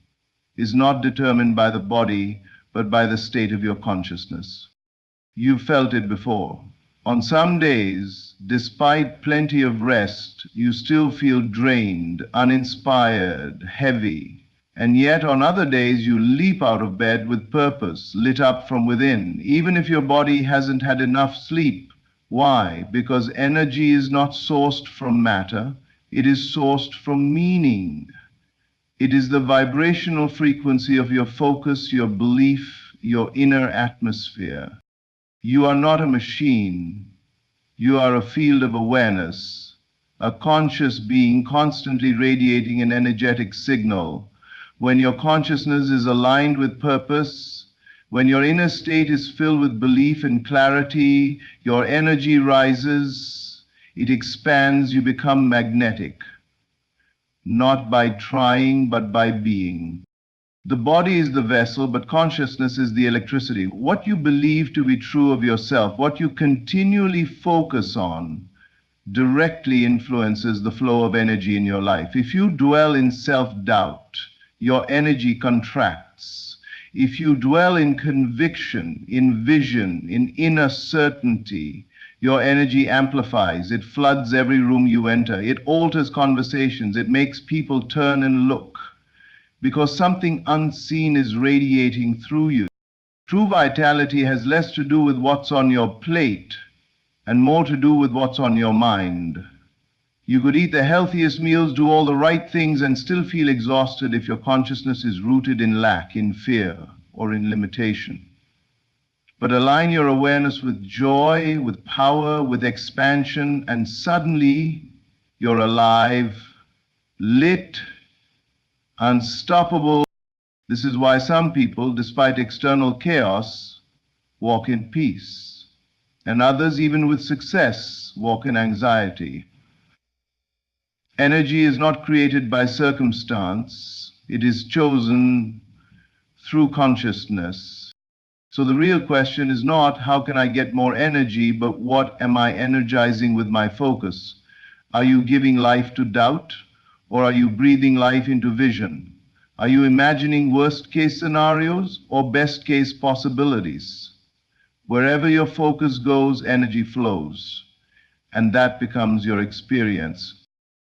is not determined by the body, but by the state of your consciousness. You've felt it before. On some days, despite plenty of rest, you still feel drained, uninspired, heavy. And yet on other days you leap out of bed with purpose, lit up from within, even if your body hasn't had enough sleep. Why? Because energy is not sourced from matter, it is sourced from meaning. It is the vibrational frequency of your focus, your belief, your inner atmosphere. You are not a machine. You are a field of awareness, a conscious being constantly radiating an energetic signal. When your consciousness is aligned with purpose, when your inner state is filled with belief and clarity, your energy rises, it expands, you become magnetic. Not by trying, but by being. The body is the vessel, but consciousness is the electricity. What you believe to be true of yourself, what you continually focus on, directly influences the flow of energy in your life. If you dwell in self-doubt, your energy contracts. If you dwell in conviction, in vision, in inner certainty, your energy amplifies. It floods every room you enter. It alters conversations. It makes people turn and look, because something unseen is radiating through you. True vitality has less to do with what's on your plate and more to do with what's on your mind. You could eat the healthiest meals, do all the right things, and still feel exhausted if your consciousness is rooted in lack, in fear, or in limitation. But align your awareness with joy, with power, with expansion, and suddenly you're alive, lit, unstoppable. This is why some people, despite external chaos, walk in peace, and others, even with success, walk in anxiety. Energy is not created by circumstance, it is chosen through consciousness. So the real question is not how can I get more energy, but what am I energizing with my focus? Are you giving life to doubt, or are you breathing life into vision? Are you imagining worst case scenarios or best case possibilities? Wherever your focus goes, energy flows, and that becomes your experience.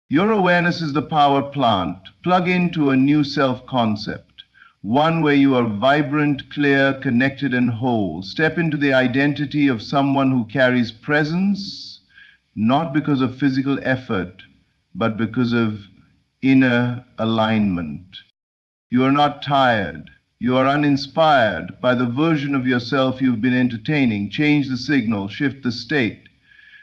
Your awareness is the power plant. Plug into a new self-concept. One where you are vibrant, clear, connected, and whole. Step into the identity of someone who carries presence, not because of physical effort, but because of inner alignment. You are not tired. You are uninspired by the version of yourself you've been entertaining. Change the signal, shift the state,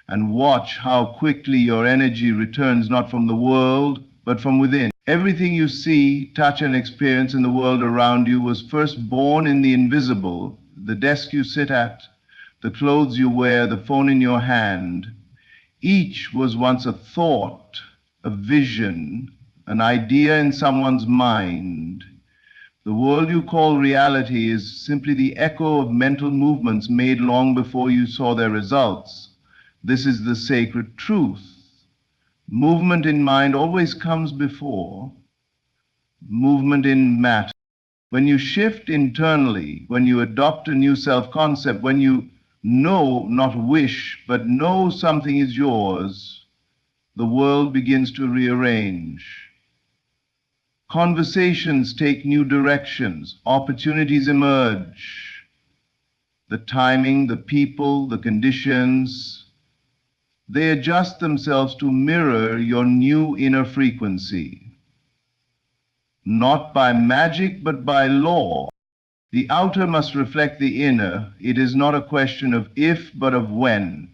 and watch how quickly your energy returns not from the world, but from within. Everything you see, touch, and experience in the world around you was first born in the invisible. The desk you sit at, the clothes you wear, the phone in your hand. Each was once a thought, a vision, an idea in someone's mind. The world you call reality is simply the echo of mental movements made long before you saw their results. This is the sacred truth. Movement in mind always comes before movement in matter. When you shift internally, when you adopt a new self-concept, when you know, not wish, but know something is yours, the world begins to rearrange. Conversations take new directions, opportunities emerge. The timing, the people, the conditions, they adjust themselves to mirror your new inner frequency. Not by magic, but by law. The outer must reflect the inner. It is not a question of if, but of when.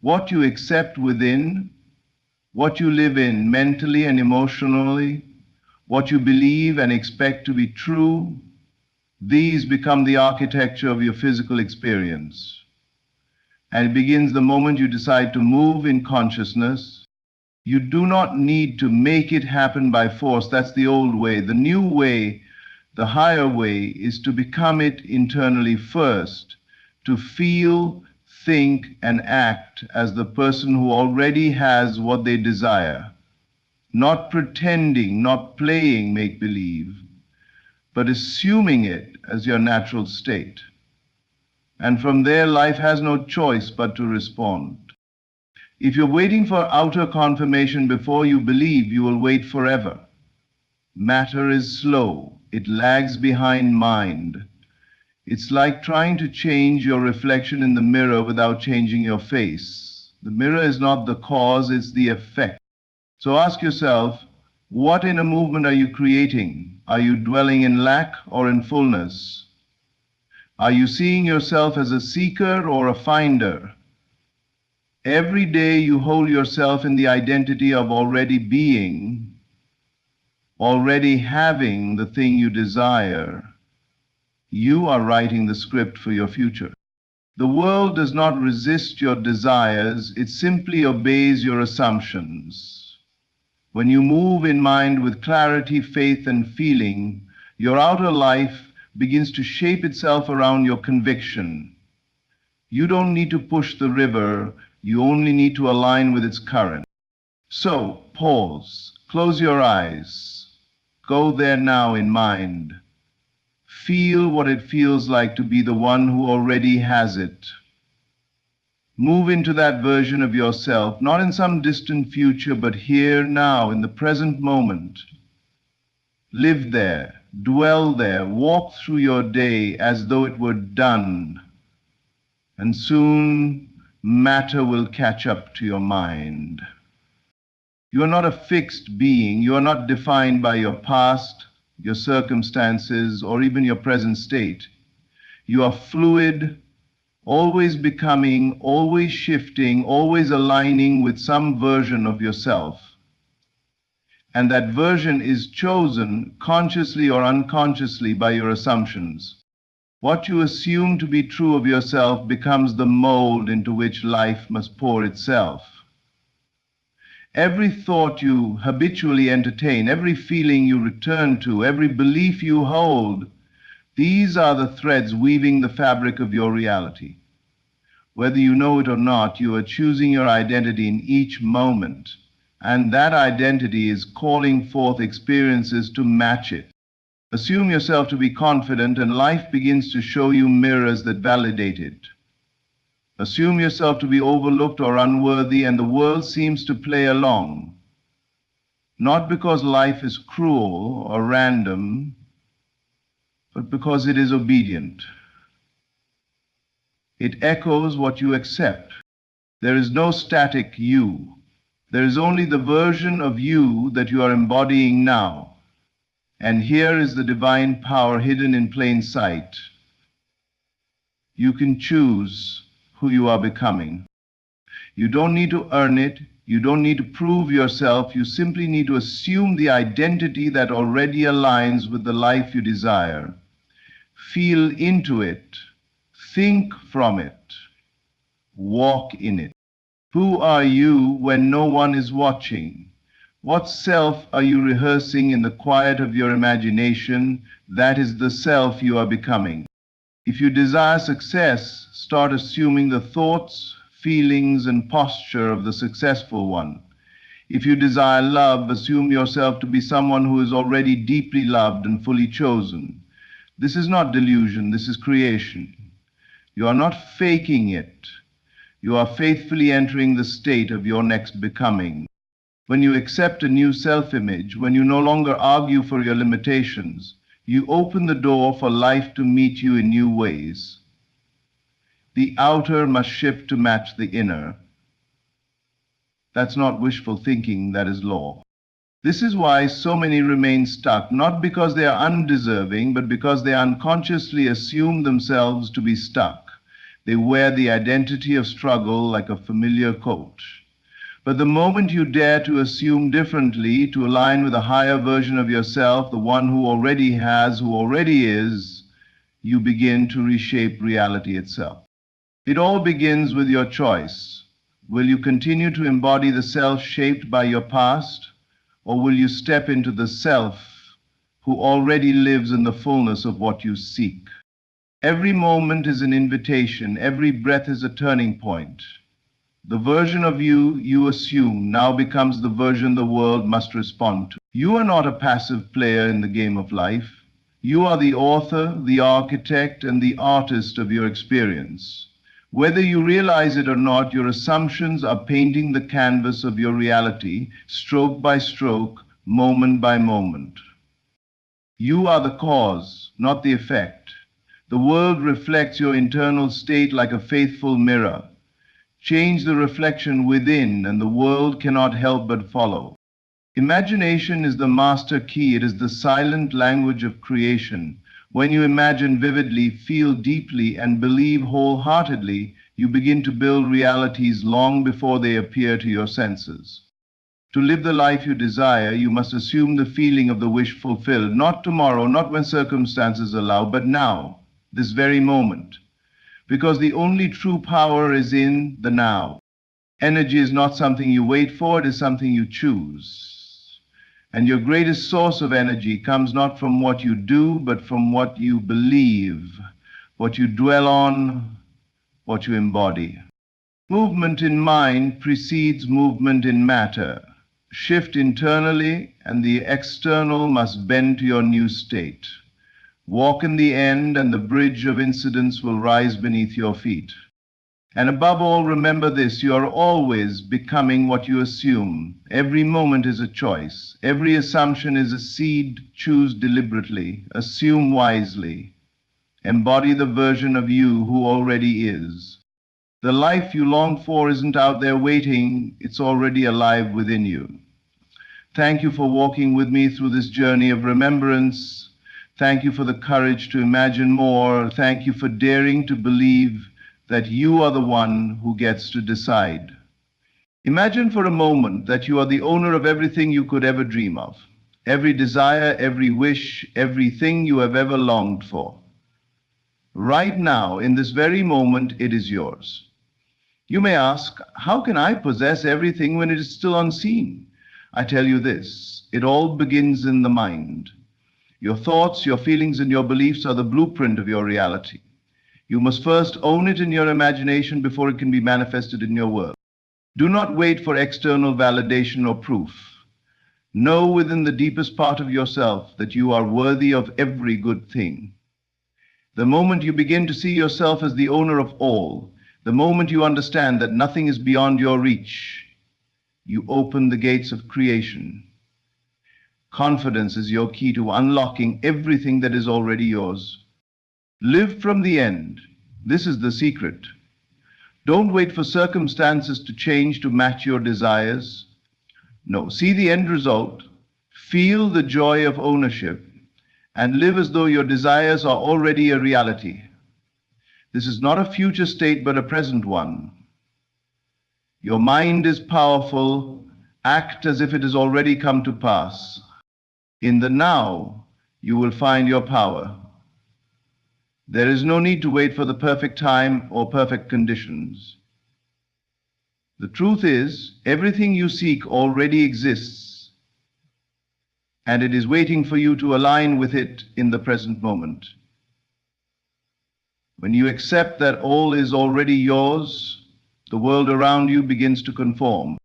What you accept within, what you live in mentally and emotionally, what you believe and expect to be true, these become the architecture of your physical experience. And it begins the moment you decide to move in consciousness. You do not need to make it happen by force. That's the old way. The new way, the higher way, is to become it internally first, to feel, think, and act as the person who already has what they desire. Not pretending, not playing make-believe, but assuming it as your natural state. And from there, life has no choice but to respond. If you're waiting for outer confirmation before you believe, you will wait forever. Matter is slow. It lags behind mind. It's like trying to change your reflection in the mirror without changing your face. The mirror is not the cause, it's the effect. So ask yourself, what inner movement are you creating? Are you dwelling in lack or in fullness? Are you seeing yourself as a seeker or a finder? Every day you hold yourself in the identity of already being, already having the thing you desire. You are writing the script for your future. The world does not resist your desires, it simply obeys your assumptions. When you move in mind with clarity, faith, and feeling, your outer life begins to shape itself around your conviction. You don't need to push the river, you only need to align with its current. So, pause, close your eyes, go there now in mind. Feel what it feels like to be the one who already has it. Move into that version of yourself, not in some distant future, but here, now, in the present moment. Live there, dwell there, walk through your day as though it were done. And soon, matter will catch up to your mind. You are not a fixed being. You are not defined by your past, your circumstances, or even your present state. You are fluid, always becoming, always shifting, always aligning with some version of yourself. And that version is chosen consciously or unconsciously by your assumptions. What you assume to be true of yourself becomes the mold into which life must pour itself. Every thought you habitually entertain, every feeling you return to, every belief you hold, these are the threads weaving the fabric of your reality. Whether you know it or not, you are choosing your identity in each moment, and that identity is calling forth experiences to match it. Assume yourself to be confident, and life begins to show you mirrors that validate it. Assume yourself to be overlooked or unworthy, and the world seems to play along. Not because life is cruel or random, but because it is obedient. It echoes what you accept. There is no static you. There is only the version of you that you are embodying now. And here is the divine power hidden in plain sight. You can choose who you are becoming. You don't need to earn it. You don't need to prove yourself. You simply need to assume the identity that already aligns with the life you desire. Feel into it. Think from it. Walk in it. Who are you when no one is watching? What self are you rehearsing in the quiet of your imagination? That is the self you are becoming. If you desire success, start assuming the thoughts, feelings, and posture of the successful one. If you desire love, assume yourself to be someone who is already deeply loved and fully chosen. This is not delusion, this is creation. You are not faking it. You are faithfully entering the state of your next becoming. When you accept a new self-image, when you no longer argue for your limitations, you open the door for life to meet you in new ways. The outer must shift to match the inner. That's not wishful thinking, that is law. This is why so many remain stuck, not because they are undeserving, but because they unconsciously assume themselves to be stuck. They wear the identity of struggle like a familiar coat. But the moment you dare to assume differently, to align with a higher version of yourself, the one who already has, who already is, you begin to reshape reality itself. It all begins with your choice. Will you continue to embody the self shaped by your past, or will you step into the self who already lives in the fullness of what you seek? Every moment is an invitation. Every breath is a turning point. The version of you you assume now becomes the version the world must respond to. You are not a passive player in the game of life. You are the author, the architect, and the artist of your experience. Whether you realize it or not, your assumptions are painting the canvas of your reality, stroke by stroke, moment by moment. You are the cause, not the effect. The world reflects your internal state like a faithful mirror. Change the reflection within, and the world cannot help but follow. Imagination is the master key. It is the silent language of creation. When you imagine vividly, feel deeply, and believe wholeheartedly, you begin to build realities long before they appear to your senses. To live the life you desire, you must assume the feeling of the wish fulfilled, not tomorrow, not when circumstances allow, but now, this very moment. Because the only true power is in the now. Energy is not something you wait for, it is something you choose. And your greatest source of energy comes not from what you do, but from what you believe, what you dwell on, what you embody. Movement in mind precedes movement in matter. Shift internally, and the external must bend to your new state. Walk in the end, and the bridge of incidents will rise beneath your feet. And above all, remember this: you are always becoming what you assume. Every moment is a choice. Every assumption is a seed. Choose deliberately. Assume wisely. Embody the version of you who already is. The life you long for isn't out there waiting. It's already alive within you. Thank you for walking with me through this journey of remembrance. Thank you for the courage to imagine more. Thank you for daring to believe that you are the one who gets to decide. Imagine for a moment that you are the owner of everything you could ever dream of, every desire, every wish, everything you have ever longed for. Right now, in this very moment, it is yours. You may ask, how can I possess everything when it is still unseen? I tell you this: it all begins in the mind. Your thoughts, your feelings, and your beliefs are the blueprint of your reality. You must first own it in your imagination before it can be manifested in your world. Do not wait for external validation or proof. Know within the deepest part of yourself that you are worthy of every good thing. The moment you begin to see yourself as the owner of all, the moment you understand that nothing is beyond your reach, you open the gates of creation. Confidence is your key to unlocking everything that is already yours. Live from the end. This is the secret. Don't wait for circumstances to change to match your desires. No, see the end result, feel the joy of ownership, and live as though your desires are already a reality. This is not a future state, but a present one. Your mind is powerful. Act as if it has already come to pass. In the now, you will find your power. There is no need to wait for the perfect time or perfect conditions. The truth is, everything you seek already exists, and it is waiting for you to align with it in the present moment. When you accept that all is already yours, the world around you begins to conform.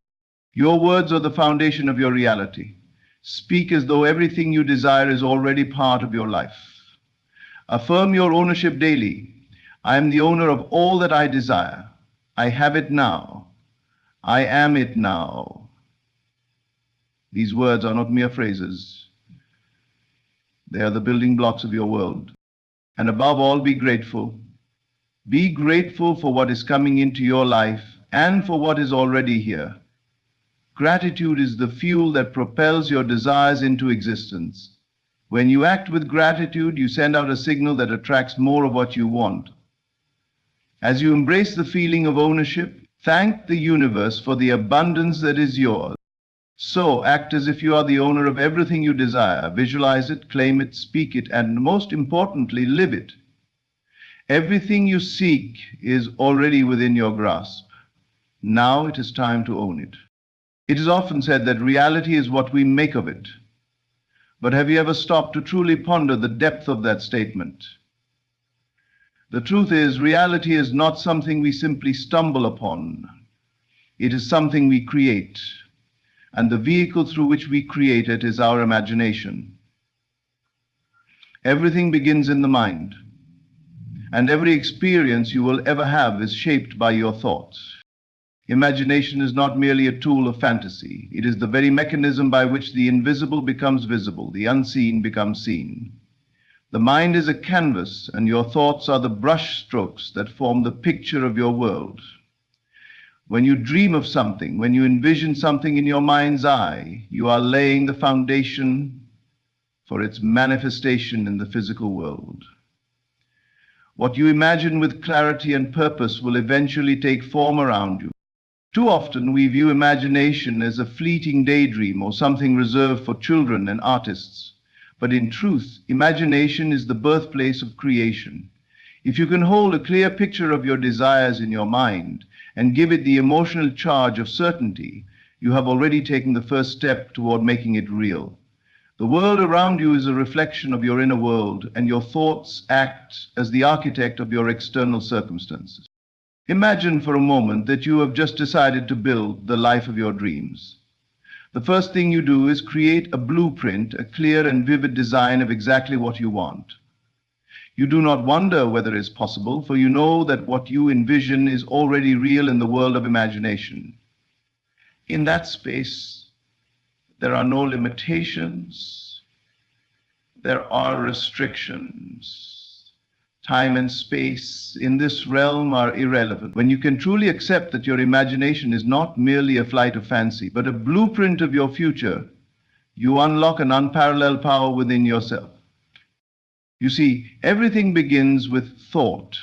Your words are the foundation of your reality. Speak as though everything you desire is already part of your life. Affirm your ownership daily. I am the owner of all that I desire. I have it now. I am it now. These words are not mere phrases. They are the building blocks of your world. And above all, be grateful. Be grateful for what is coming into your life and for what is already here. Gratitude is the fuel that propels your desires into existence. When you act with gratitude, you send out a signal that attracts more of what you want. As you embrace the feeling of ownership, thank the universe for the abundance that is yours. So, act as if you are the owner of everything you desire. Visualize it, claim it, speak it, and most importantly, live it. Everything you seek is already within your grasp. Now it is time to own it. It is often said that reality is what we make of it. But have you ever stopped to truly ponder the depth of that statement? The truth is, reality is not something we simply stumble upon. It is something we create, and the vehicle through which we create it is our imagination. Everything begins in the mind, and every experience you will ever have is shaped by your thoughts. Imagination is not merely a tool of fantasy. It is the very mechanism by which the invisible becomes visible, the unseen becomes seen. The mind is a canvas, and your thoughts are the brush strokes that form the picture of your world. When you dream of something, when you envision something in your mind's eye, you are laying the foundation for its manifestation in the physical world. What you imagine with clarity and purpose will eventually take form around you. Too often we view imagination as a fleeting daydream or something reserved for children and artists. But in truth, imagination is the birthplace of creation. If you can hold a clear picture of your desires in your mind and give it the emotional charge of certainty, you have already taken the first step toward making it real. The world around you is a reflection of your inner world, and your thoughts act as the architect of your external circumstances. Imagine for a moment that you have just decided to build the life of your dreams. The first thing you do is create a blueprint, a clear and vivid design of exactly what you want. You do not wonder whether it's possible, for you know that what you envision is already real in the world of imagination. In that space, there are no limitations. There are restrictions. Time and space in this realm are irrelevant. When you can truly accept that your imagination is not merely a flight of fancy, but a blueprint of your future, you unlock an unparalleled power within yourself. You see, everything begins with thought.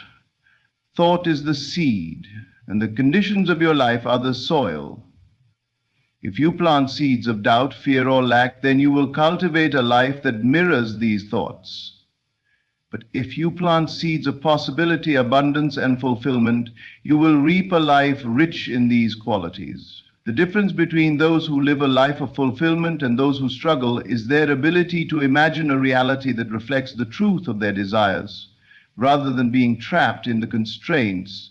Thought is the seed, and the conditions of your life are the soil. If you plant seeds of doubt, fear, or lack, then you will cultivate a life that mirrors these thoughts. But if you plant seeds of possibility, abundance, and fulfillment, you will reap a life rich in these qualities. The difference between those who live a life of fulfillment and those who struggle is their ability to imagine a reality that reflects the truth of their desires, rather than being trapped in the constraints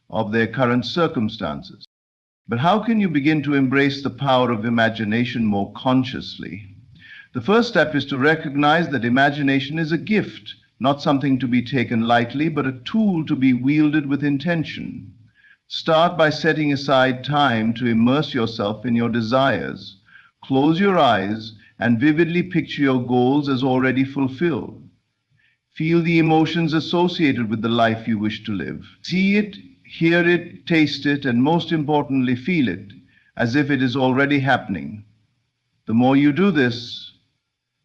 of their current circumstances. But how can you begin to embrace the power of imagination more consciously? The first step is to recognize that imagination is a gift, not something to be taken lightly, but a tool to be wielded with intention. Start by setting aside time to immerse yourself in your desires. Close your eyes and vividly picture your goals as already fulfilled. Feel the emotions associated with the life you wish to live. See it, hear it, taste it, and most importantly, feel it as if it is already happening. The more you do this,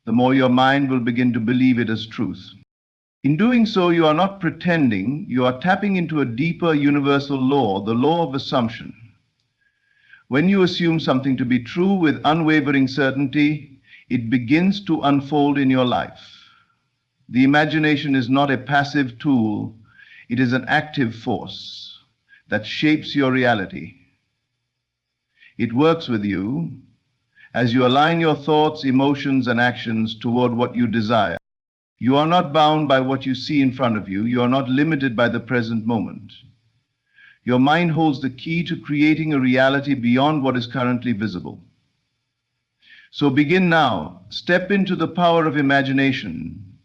the more your mind will begin to believe it as truth. In doing so, you are not pretending, you are tapping into a deeper universal law, the law of assumption. When you assume something to be true with unwavering certainty, it begins to unfold in your life. The imagination is not a passive tool, it is an active force that shapes your reality. It works with you as you align your thoughts, emotions, and actions toward what you desire. You are not bound by what you see in front of you. You are not limited by the present moment. Your mind holds the key to creating a reality beyond what is currently visible. So begin now. Step into the power of imagination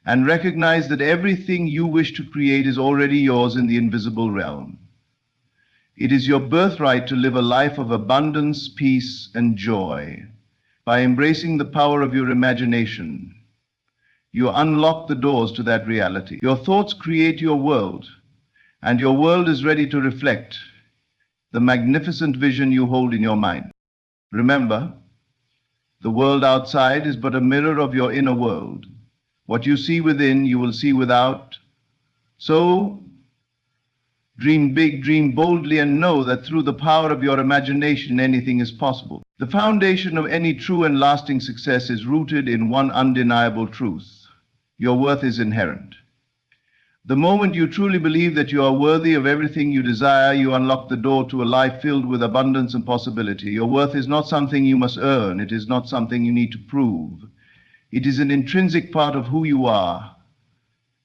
and recognize that everything you wish to create is already yours in the invisible realm. It is your birthright to live a life of abundance, peace, and joy. By embracing the power of your imagination, you unlock the doors to that reality. Your thoughts create your world, and your world is ready to reflect the magnificent vision you hold in your mind. Remember, the world outside is but a mirror of your inner world. What you see within, you will see without. So, dream big, dream boldly, and know that through the power of your imagination, anything is possible. The foundation of any true and lasting success is rooted in one undeniable truth. Your worth is inherent. The moment you truly believe that you are worthy of everything you desire, you unlock the door to a life filled with abundance and possibility. Your worth is not something you must earn. It is not something you need to prove. It is an intrinsic part of who you are,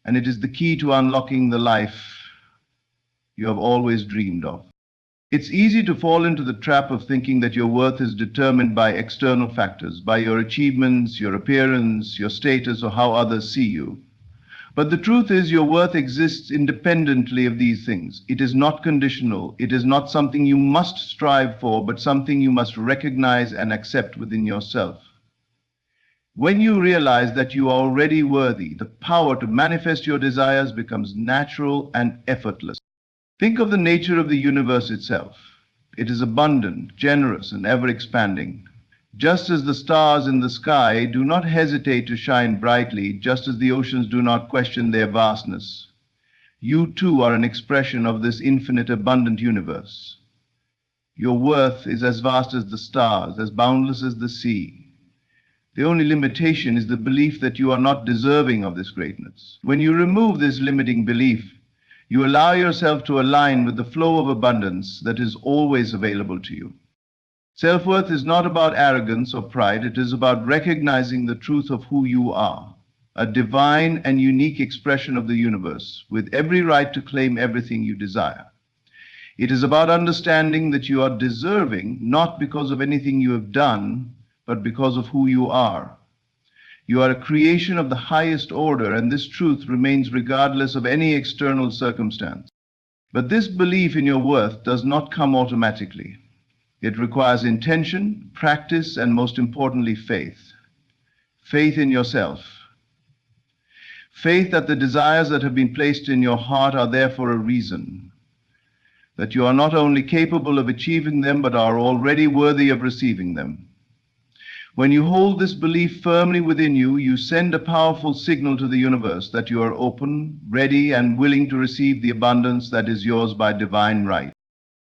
and it is the key to unlocking the life you have always dreamed of. It's easy to fall into the trap of thinking that your worth is determined by external factors, by your achievements, your appearance, your status, or how others see you. But the truth is, your worth exists independently of these things. It is not conditional. It is not something you must strive for, but something you must recognize and accept within yourself. When you realize that you are already worthy, the power to manifest your desires becomes natural and effortless. Think of the nature of the universe itself. It is abundant, generous, and ever-expanding. Just as the stars in the sky do not hesitate to shine brightly, just as the oceans do not question their vastness, you too are an expression of this infinite, abundant universe. Your worth is as vast as the stars, as boundless as the sea. The only limitation is the belief that you are not deserving of this greatness. When you remove this limiting belief, you allow yourself to align with the flow of abundance that is always available to you. Self-worth is not about arrogance or pride. It is about recognizing the truth of who you are, a divine and unique expression of the universe, with every right to claim everything you desire. It is about understanding that you are deserving, not because of anything you have done, but because of who you are. You are a creation of the highest order, and this truth remains regardless of any external circumstance. But this belief in your worth does not come automatically. It requires intention, practice, and most importantly, faith. Faith in yourself. Faith that the desires that have been placed in your heart are there for a reason. That you are not only capable of achieving them, but are already worthy of receiving them. When you hold this belief firmly within you, you send a powerful signal to the universe that you are open, ready, and willing to receive the abundance that is yours by divine right.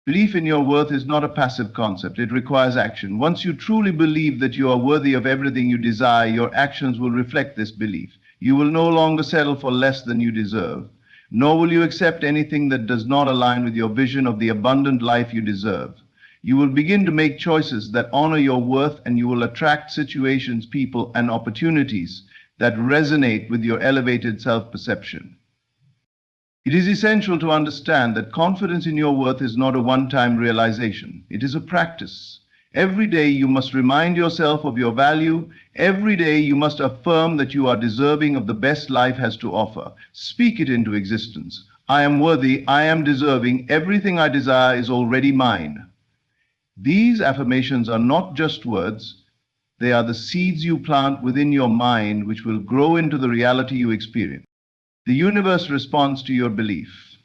Belief in your worth is not a passive concept. It requires action. Once you truly believe that you are worthy of everything you desire, your actions will reflect this belief. You will no longer settle for less than you deserve, nor will you accept anything that does not align with your vision of the abundant life you deserve. You will begin to make choices that honor your worth, and you will attract situations, people, and opportunities that resonate with your elevated self-perception. It is essential to understand that confidence in your worth is not a one-time realization. It is a practice. Every day you must remind yourself of your value. Every day you must affirm that you are deserving of the best life has to offer. Speak it into existence. I am worthy, I am deserving, everything I desire is already mine. These affirmations are not just words. They are the seeds you plant within your mind, which will grow into the reality you experience. The universe responds to your belief.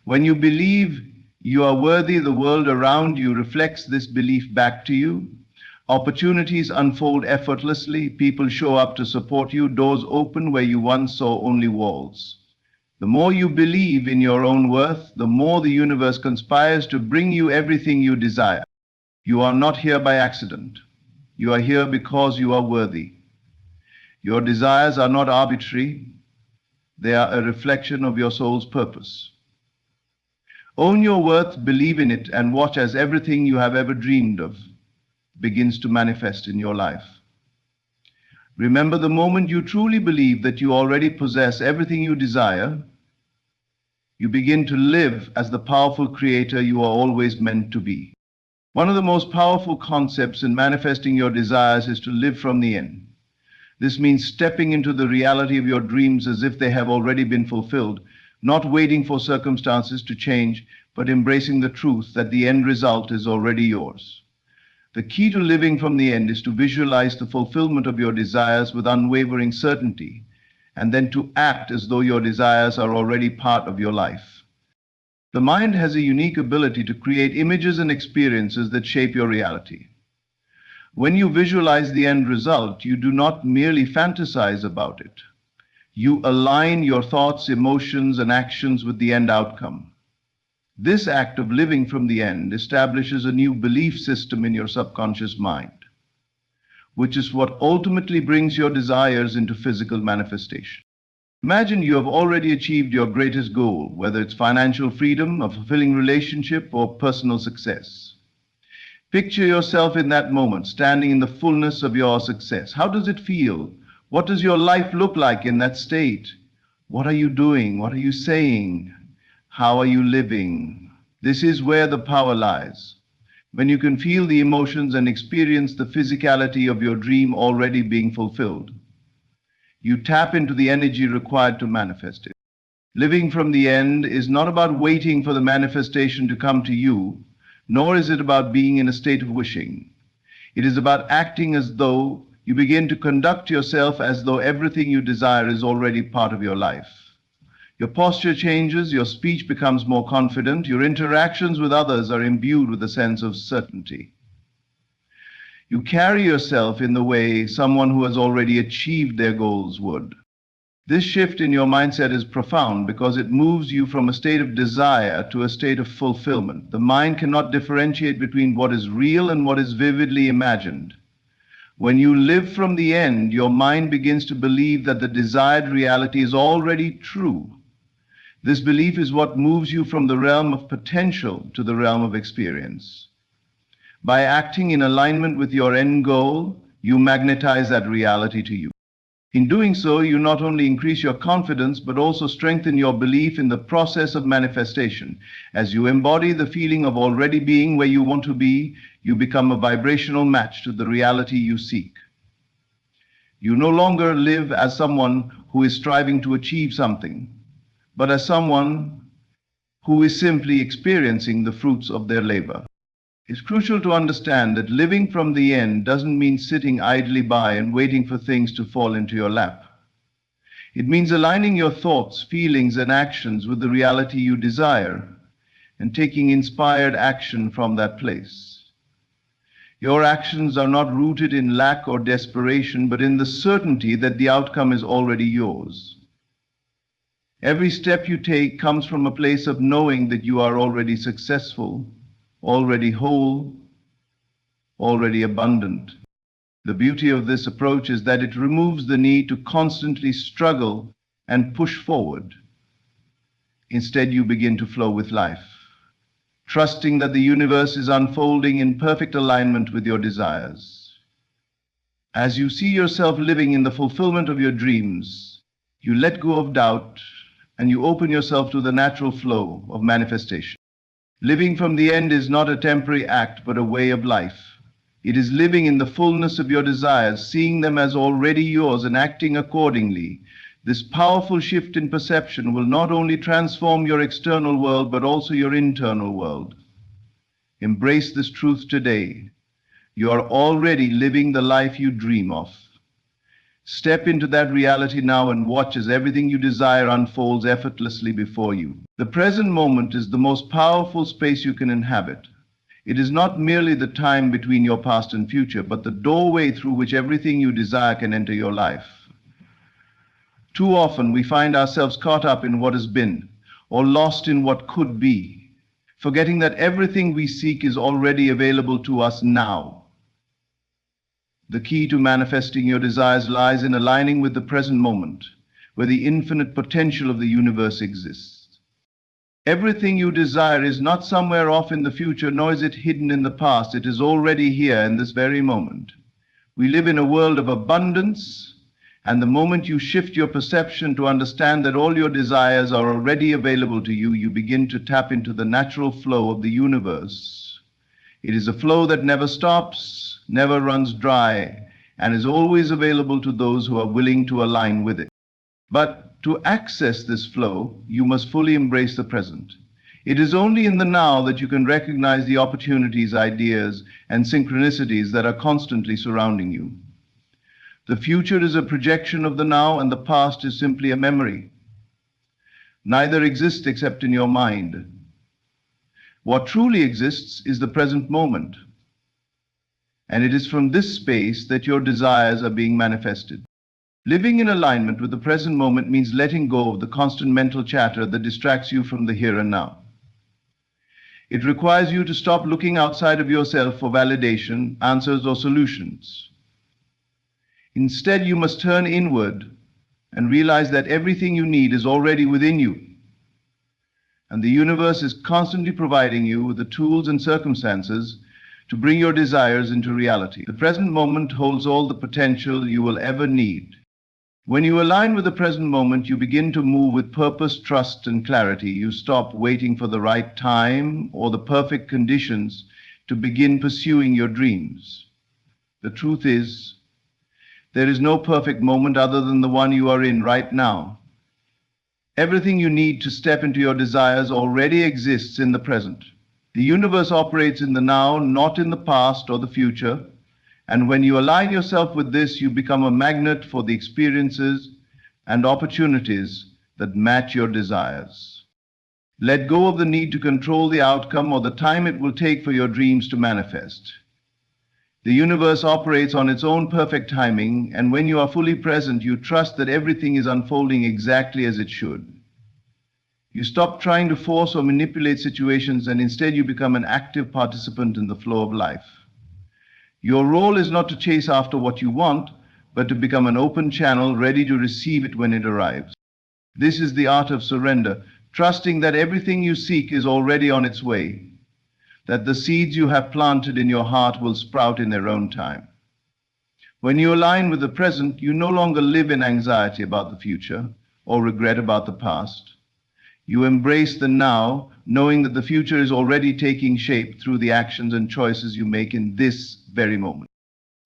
When you believe you are worthy, the world around you reflects this belief back to you. Opportunities unfold effortlessly. People show up to support you. Doors open where you once saw only walls. The more you believe in your own worth, the more the universe conspires to bring you everything you desire. You are not here by accident. You are here because you are worthy. Your desires are not arbitrary. They are a reflection of your soul's purpose. Own your worth, believe in it, and watch as everything you have ever dreamed of begins to manifest in your life. Remember, the moment you truly believe that you already possess everything you desire, you begin to live as the powerful creator you are always meant to be. One of the most powerful concepts in manifesting your desires is to live from the end. This means stepping into the reality of your dreams as if they have already been fulfilled, not waiting for circumstances to change, but embracing the truth that the end result is already yours. The key to living from the end is to visualize the fulfillment of your desires with unwavering certainty, and then to act as though your desires are already part of your life. The mind has a unique ability to create images and experiences that shape your reality. When you visualize the end result, you do not merely fantasize about it. You align your thoughts, emotions, and actions with the end outcome. This act of living from the end establishes a new belief system in your subconscious mind, which is what ultimately brings your desires into physical manifestation. Imagine you have already achieved your greatest goal, whether it's financial freedom, a fulfilling relationship, or personal success. Picture yourself in that moment, standing in the fullness of your success. How does it feel? What does your life look like in that state? What are you doing? What are you saying? How are you living? This is where the power lies. When you can feel the emotions and experience the physicality of your dream already being fulfilled. You tap into the energy required to manifest it. Living from the end is not about waiting for the manifestation to come to you, nor is it about being in a state of wishing. It is about acting as though you begin to conduct yourself as though everything you desire is already part of your life. Your posture changes, your speech becomes more confident, your interactions with others are imbued with a sense of certainty. You carry yourself in the way someone who has already achieved their goals would. This shift in your mindset is profound because it moves you from a state of desire to a state of fulfillment. The mind cannot differentiate between what is real and what is vividly imagined. When you live from the end, your mind begins to believe that the desired reality is already true. This belief is what moves you from the realm of potential to the realm of experience. By acting in alignment with your end goal, you magnetize that reality to you. In doing so, you not only increase your confidence, but also strengthen your belief in the process of manifestation. As you embody the feeling of already being where you want to be, you become a vibrational match to the reality you seek. You no longer live as someone who is striving to achieve something, but as someone who is simply experiencing the fruits of their labor. It's crucial to understand that living from the end doesn't mean sitting idly by and waiting for things to fall into your lap. It means aligning your thoughts, feelings, and actions with the reality you desire and taking inspired action from that place. Your actions are not rooted in lack or desperation, but in the certainty that the outcome is already yours. Every step you take comes from a place of knowing that you are already successful, already whole, already abundant. The beauty of this approach is that it removes the need to constantly struggle and push forward. Instead, you begin to flow with life, trusting that the universe is unfolding in perfect alignment with your desires. As you see yourself living in the fulfillment of your dreams, you let go of doubt and you open yourself to the natural flow of manifestation. Living from the end is not a temporary act, but a way of life. It is living in the fullness of your desires, seeing them as already yours and acting accordingly. This powerful shift in perception will not only transform your external world, but also your internal world. Embrace this truth today. You are already living the life you dream of. Step into that reality now and watch as everything you desire unfolds effortlessly before you. The present moment is the most powerful space you can inhabit. It is not merely the time between your past and future, but the doorway through which everything you desire can enter your life. Too often we find ourselves caught up in what has been, or lost in what could be, forgetting that everything we seek is already available to us now. The key to manifesting your desires lies in aligning with the present moment, where the infinite potential of the universe exists. Everything you desire is not somewhere off in the future, nor is it hidden in the past. It is already here in this very moment. We live in a world of abundance, and the moment you shift your perception to understand that all your desires are already available to you, you begin to tap into the natural flow of the universe. It is a flow that never stops, never runs dry, and is always available to those who are willing to align with it. But to access this flow, you must fully embrace the present. It is only in the now that you can recognize the opportunities, ideas, and synchronicities that are constantly surrounding you. The future is a projection of the now, and the past is simply a memory. Neither exists except in your mind. What truly exists is the present moment. And it is from this space that your desires are being manifested. Living in alignment with the present moment means letting go of the constant mental chatter that distracts you from the here and now. It requires you to stop looking outside of yourself for validation, answers, or solutions. Instead, you must turn inward and realize that everything you need is already within you. And the universe is constantly providing you with the tools and circumstances to bring your desires into reality. The present moment holds all the potential you will ever need. When you align with the present moment, you begin to move with purpose, trust, and clarity. You stop waiting for the right time or the perfect conditions to begin pursuing your dreams. The truth is, There is no perfect moment other than the one you are in right now. Everything you need to step into your desires already exists in the present. The universe operates in the now, not in the past or the future. And when you align yourself with this, you become a magnet for the experiences and opportunities that match your desires. Let go of the need to control the outcome or the time it will take for your dreams to manifest. The universe operates on its own perfect timing, and when you are fully present, you trust that everything is unfolding exactly as it should. You stop trying to force or manipulate situations, and instead you become an active participant in the flow of life. Your role is not to chase after what you want, but to become an open channel ready to receive it when it arrives. This is the art of surrender, trusting that everything you seek is already on its way, that the seeds you have planted in your heart will sprout in their own time. When you align with the present, you no longer live in anxiety about the future or regret about the past. You embrace the now, knowing that the future is already taking shape through the actions and choices you make in this very moment.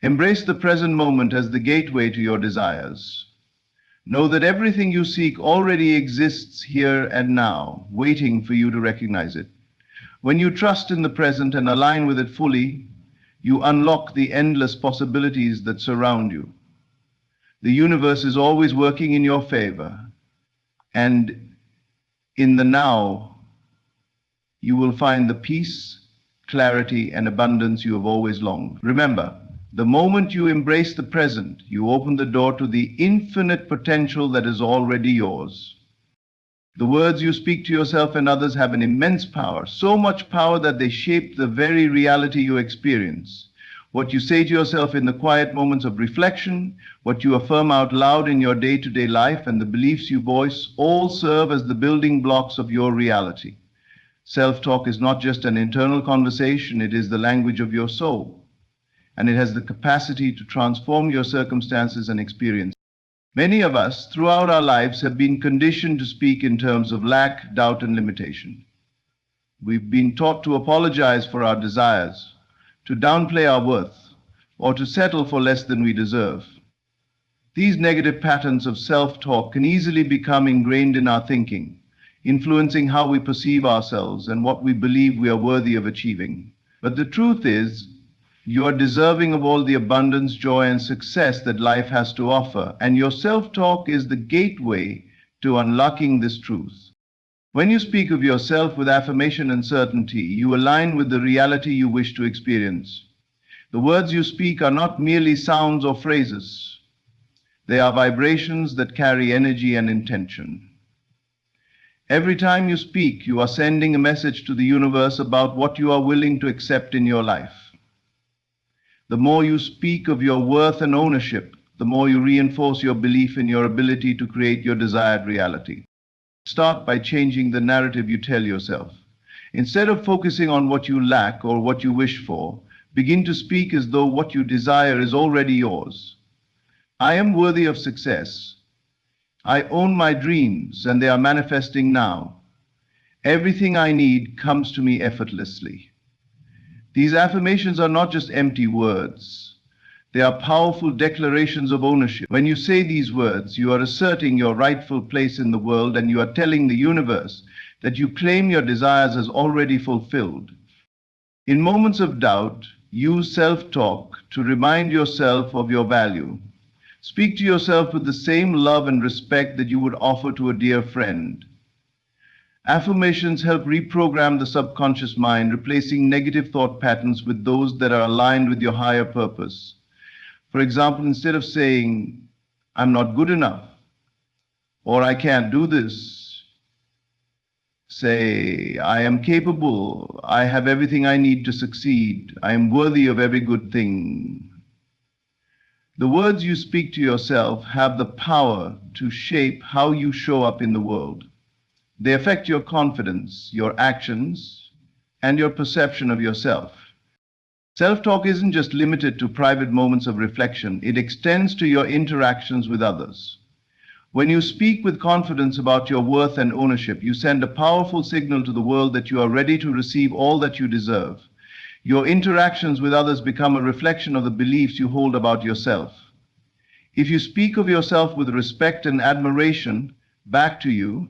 Embrace the present moment as the gateway to your desires. Know that everything you seek already exists here and now, waiting for you to recognize it. When you trust in the present and align with it fully, you unlock the endless possibilities that surround you. The universe is always working in your favor, and in the now, you will find the peace, clarity, and abundance you have always longed. Remember, the moment you embrace the present, you open the door to the infinite potential that is already yours. The words you speak to yourself and others have an immense power, so much power that they shape the very reality you experience. What you say to yourself in the quiet moments of reflection, what you affirm out loud in your day-to-day life, and the beliefs you voice all serve as the building blocks of your reality. Self-talk is not just an internal conversation, it is the language of your soul, and it has the capacity to transform your circumstances and experiences. Many of us throughout our lives have been conditioned to speak in terms of lack, doubt, and limitation. We've been taught to apologize for our desires, to downplay our worth, or to settle for less than we deserve. These negative patterns of self-talk can easily become ingrained in our thinking, influencing how we perceive ourselves and what we believe we are worthy of achieving. But the truth is, you are deserving of all the abundance, joy, and success that life has to offer, and your self-talk is the gateway to unlocking this truth. When you speak of yourself with affirmation and certainty, you align with the reality you wish to experience. The words you speak are not merely sounds or phrases. They are vibrations that carry energy and intention. Every time you speak, you are sending a message to the universe about what you are willing to accept in your life. The more you speak of your worth and ownership, the more you reinforce your belief in your ability to create your desired reality. Start by changing the narrative you tell yourself. Instead of focusing on what you lack or what you wish for, begin to speak as though what you desire is already yours. I am worthy of success. I own my dreams, and they are manifesting now. Everything I need comes to me effortlessly. These affirmations are not just empty words. They are powerful declarations of ownership. When you say these words, you are asserting your rightful place in the world, and you are telling the universe that you claim your desires as already fulfilled. In moments of doubt, use self-talk to remind yourself of your value. Speak to yourself with the same love and respect that you would offer to a dear friend. Affirmations help reprogram the subconscious mind, replacing negative thought patterns with those that are aligned with your higher purpose. For example, instead of saying, "I'm not good enough," or "I can't do this," say, "I am capable, I have everything I need to succeed, I am worthy of every good thing." The words you speak to yourself have the power to shape how you show up in the world. They affect your confidence, your actions, and your perception of yourself. Self-talk isn't just limited to private moments of reflection, it extends to your interactions with others. When you speak with confidence about your worth and ownership, you send a powerful signal to the world that you are ready to receive all that you deserve. Your interactions with others become a reflection of the beliefs you hold about yourself. If you speak of yourself with respect and admiration back to you,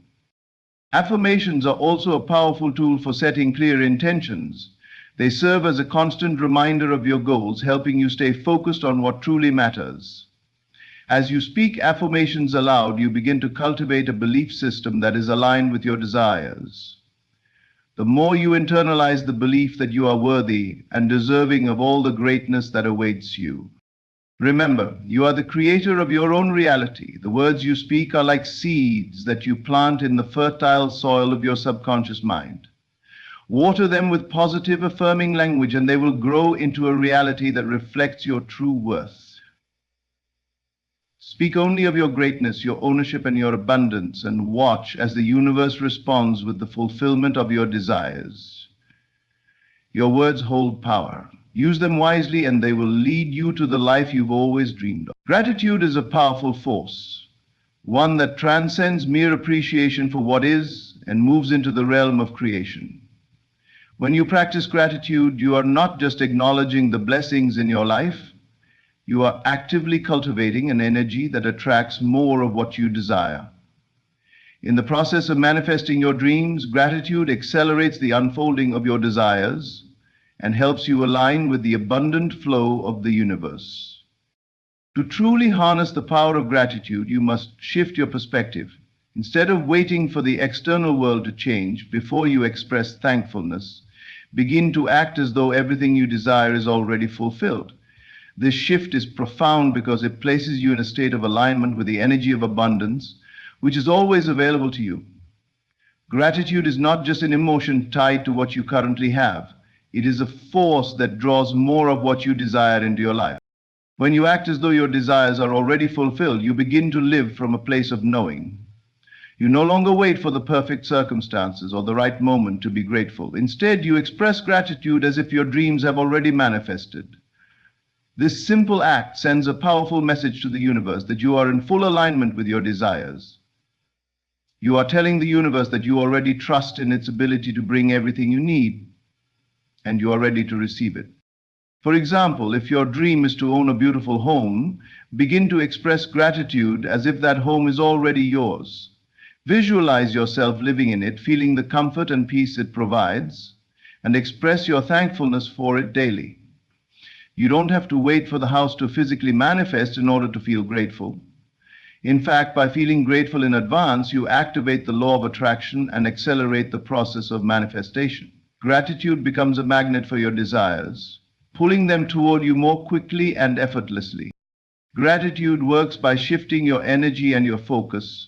affirmations are also a powerful tool for setting clear intentions. They serve as a constant reminder of your goals, helping you stay focused on what truly matters. As you speak affirmations aloud, you begin to cultivate a belief system that is aligned with your desires. The more you internalize the belief that you are worthy and deserving of all the greatness that awaits you. Remember, you are the creator of your own reality. The words you speak are like seeds that you plant in the fertile soil of your subconscious mind. Water them with positive, affirming language, and they will grow into a reality that reflects your true worth. Speak only of your greatness, your ownership, and your abundance, and watch as the universe responds with the fulfillment of your desires. Your words hold power. Use them wisely, and they will lead you to the life you've always dreamed of. Gratitude is a powerful force, one that transcends mere appreciation for what is and moves into the realm of creation. When you practice gratitude, you are not just acknowledging the blessings in your life, you are actively cultivating an energy that attracts more of what you desire. In the process of manifesting your dreams, gratitude accelerates the unfolding of your desires and helps you align with the abundant flow of the universe. To truly harness the power of gratitude, you must shift your perspective. Instead of waiting for the external world to change before you express thankfulness, begin to act as though everything you desire is already fulfilled. This shift is profound because it places you in a state of alignment with the energy of abundance, which is always available to you. Gratitude is not just an emotion tied to what you currently have. It is a force that draws more of what you desire into your life. When you act as though your desires are already fulfilled, you begin to live from a place of knowing. You no longer wait for the perfect circumstances or the right moment to be grateful. Instead, you express gratitude as if your dreams have already manifested. This simple act sends a powerful message to the universe that you are in full alignment with your desires. You are telling the universe that you already trust in its ability to bring everything you need, and you are ready to receive it. For example, if your dream is to own a beautiful home, begin to express gratitude as if that home is already yours. Visualize yourself living in it, feeling the comfort and peace it provides, and express your thankfulness for it daily. You don't have to wait for the house to physically manifest in order to feel grateful. In fact, by feeling grateful in advance, you activate the law of attraction and accelerate the process of manifestation. Gratitude becomes a magnet for your desires, pulling them toward you more quickly and effortlessly. Gratitude works by shifting your energy and your focus.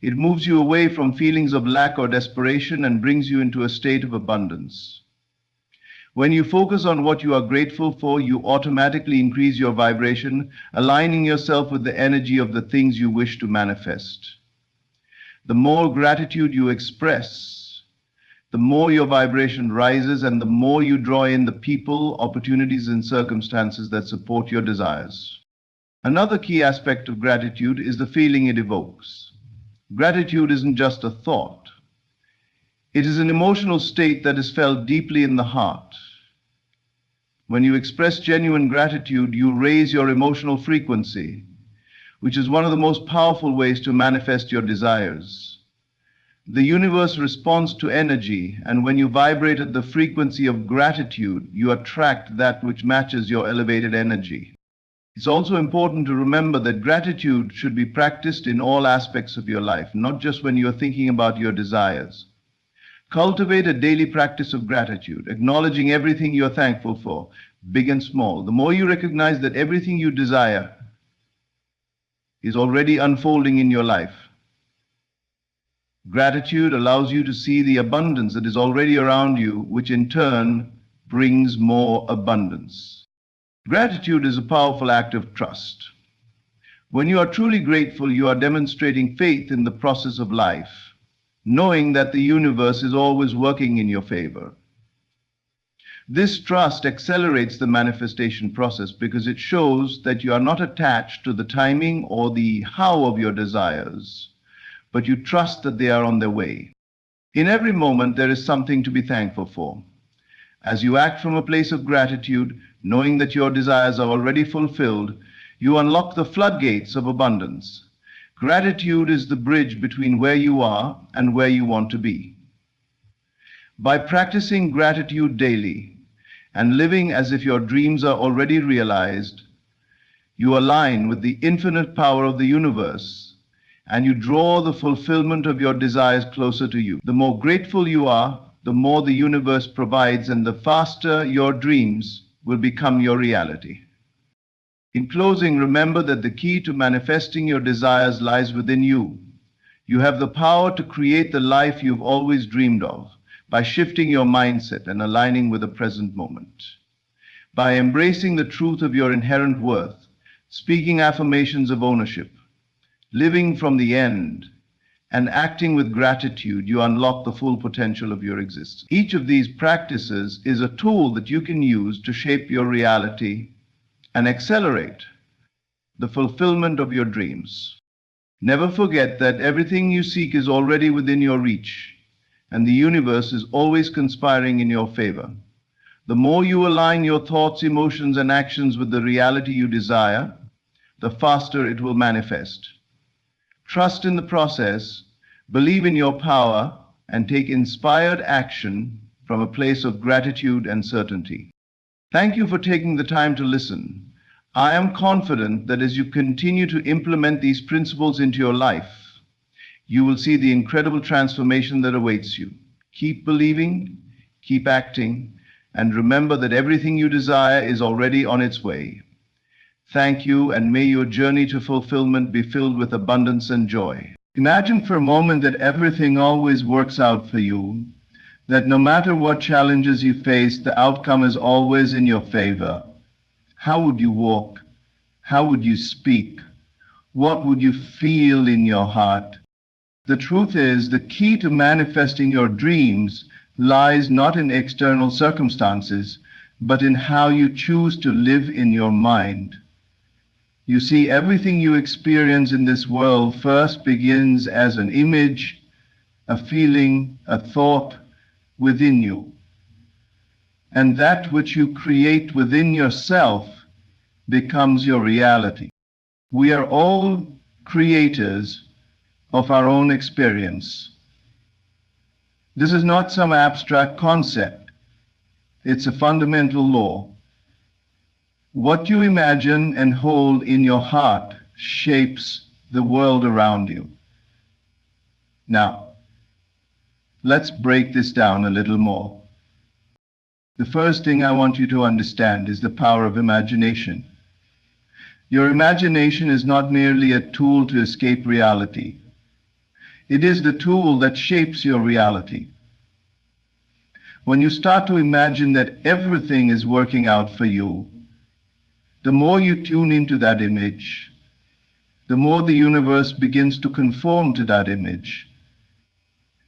It moves you away from feelings of lack or desperation and brings you into a state of abundance. When you focus on what you are grateful for, you automatically increase your vibration, aligning yourself with the energy of the things you wish to manifest. The more gratitude you express, the more your vibration rises and the more you draw in the people, opportunities, and circumstances that support your desires. Another key aspect of gratitude is the feeling it evokes. Gratitude isn't just a thought. It is an emotional state that is felt deeply in the heart. When you express genuine gratitude, you raise your emotional frequency, which is one of the most powerful ways to manifest your desires. The universe responds to energy, and when you vibrate at the frequency of gratitude, you attract that which matches your elevated energy. It's also important to remember that gratitude should be practiced in all aspects of your life, not just when you're thinking about your desires. Cultivate a daily practice of gratitude, acknowledging everything you're thankful for, big and small. The more you recognize that everything you desire is already unfolding in your life, gratitude allows you to see the abundance that is already around you, which in turn brings more abundance. Gratitude is a powerful act of trust. When you are truly grateful, you are demonstrating faith in the process of life, knowing that the universe is always working in your favor. This trust accelerates the manifestation process because it shows that you are not attached to the timing or the how of your desires, but you trust that they are on their way. In every moment, there is something to be thankful for. As you act from a place of gratitude, knowing that your desires are already fulfilled, You unlock the floodgates of abundance. Gratitude is the bridge between where you are and where you want to be. By practicing gratitude daily and living as if your dreams are already realized, you align with the infinite power of the universe and you draw the fulfillment of your desires closer to you. The more grateful you are, the more the universe provides, and the faster your dreams will become your reality. In closing, remember that the key to manifesting your desires lies within you. You have the power to create the life you've always dreamed of by shifting your mindset and aligning with the present moment. By embracing the truth of your inherent worth, speaking affirmations of ownership, living from the end, and acting with gratitude, you unlock the full potential of your existence. Each of these practices is a tool that you can use to shape your reality and accelerate the fulfillment of your dreams. Never forget that everything you seek is already within your reach, and the universe is always conspiring in your favor. The more you align your thoughts, emotions, and actions with the reality you desire, the faster it will manifest. Trust in the process, believe in your power, and take inspired action from a place of gratitude and certainty. Thank you for taking the time to listen. I am confident that as you continue to implement these principles into your life, you will see the incredible transformation that awaits you. Keep believing, keep acting, and remember that everything you desire is already on its way. Thank you, and may your journey to fulfillment be filled with abundance and joy. Imagine for a moment that everything always works out for you, that no matter what challenges you face, the outcome is always in your favor. How would you walk? How would you speak? What would you feel in your heart? The truth is, the key to manifesting your dreams lies not in external circumstances, but in how you choose to live in your mind. You see, everything you experience in this world first begins as an image, a feeling, a thought within you. And that which you create within yourself becomes your reality. We are all creators of our own experience. This is not some abstract concept. It's a fundamental law. What you imagine and hold in your heart shapes the world around you. Now, let's break this down a little more. The first thing I want you to understand is the power of imagination. Your imagination is not merely a tool to escape reality. It is the tool that shapes your reality. When you start to imagine that everything is working out for you, the more you tune into that image, the more the universe begins to conform to that image.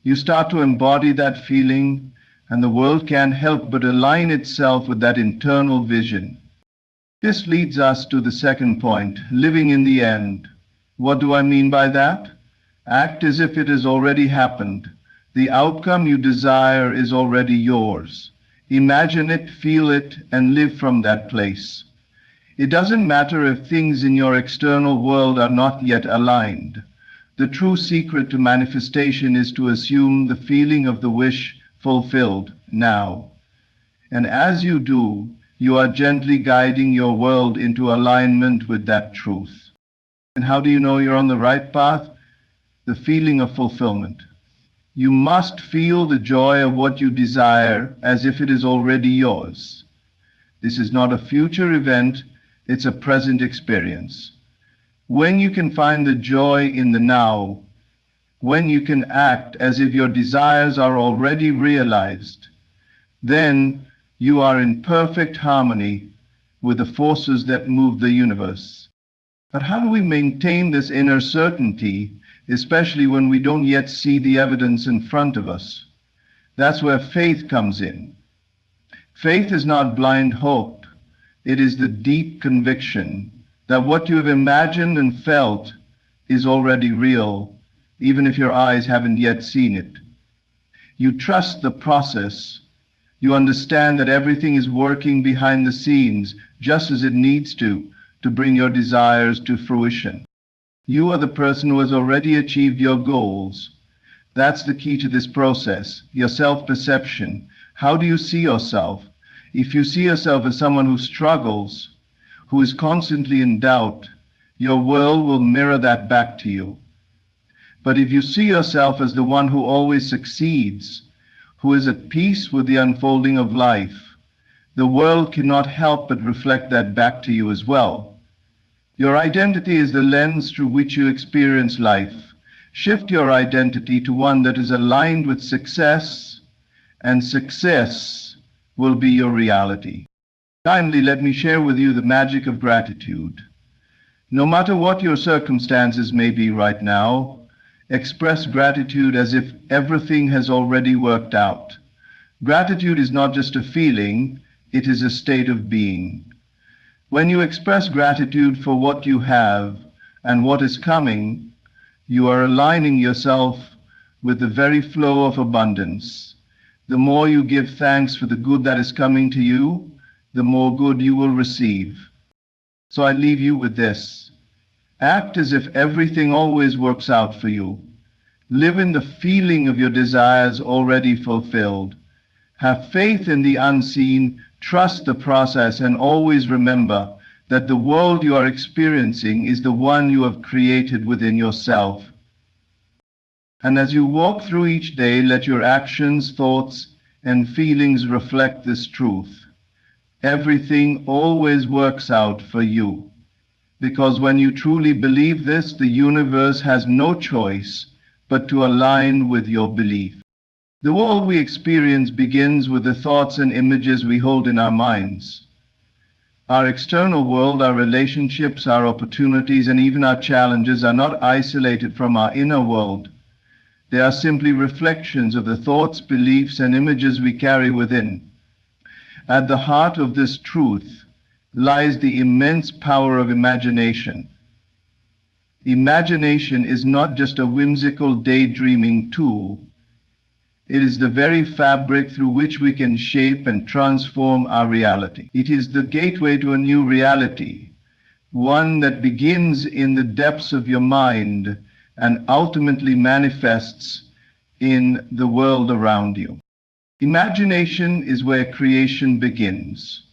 You start to embody that feeling, and the world can't help but align itself with that internal vision. This leads us to the second point, living in the end. What do I mean by that? Act as if it has already happened. The outcome you desire is already yours. Imagine it, feel it, and live from that place. It doesn't matter if things in your external world are not yet aligned. The true secret to manifestation is to assume the feeling of the wish fulfilled now. And as you do, you are gently guiding your world into alignment with that truth. And how do you know you're on the right path? The feeling of fulfillment. You must feel the joy of what you desire as if it is already yours. This is not a future event. It's a present experience. When you can find the joy in the now, when you can act as if your desires are already realized, then you are in perfect harmony with the forces that move the universe. But how do we maintain this inner certainty, especially when we don't yet see the evidence in front of us? That's where faith comes in. Faith is not blind hope. It is the deep conviction that what you have imagined and felt is already real, even if your eyes haven't yet seen it. You trust the process. You understand that everything is working behind the scenes just as it needs to to bring your desires to fruition. You are the person who has already achieved your goals. That's the key to this process, your self-perception. How do you see yourself? If you see yourself as someone who struggles, who is constantly in doubt, your world will mirror that back to you. But if you see yourself as the one who always succeeds, who is at peace with the unfolding of life, the world cannot help but reflect that back to you as well. Your identity is the lens through which you experience life. Shift your identity to one that is aligned with success, and success will be your reality. Kindly let me share with you the magic of gratitude. No matter what your circumstances may be right now, express gratitude as if everything has already worked out. Gratitude is not just a feeling, it is a state of being. When you express gratitude for what you have and what is coming, you are aligning yourself with the very flow of abundance. The more you give thanks for the good that is coming to you, the more good you will receive. So I leave you with this. Act as if everything always works out for you. Live in the feeling of your desires already fulfilled. Have faith in the unseen, trust the process, and always remember that the world you are experiencing is the one you have created within yourself. And as you walk through each day, let your actions, thoughts, and feelings reflect this truth. Everything always works out for you. Because when you truly believe this, the universe has no choice but to align with your belief. The world we experience begins with the thoughts and images we hold in our minds. Our external world, our relationships, our opportunities, and even our challenges are not isolated from our inner world. They are simply reflections of the thoughts, beliefs, and images we carry within. At the heart of this truth lies the immense power of imagination. Imagination is not just a whimsical daydreaming tool. It is the very fabric through which we can shape and transform our reality. It is the gateway to a new reality, one that begins in the depths of your mind and ultimately manifests in the world around you. Imagination is where creation begins.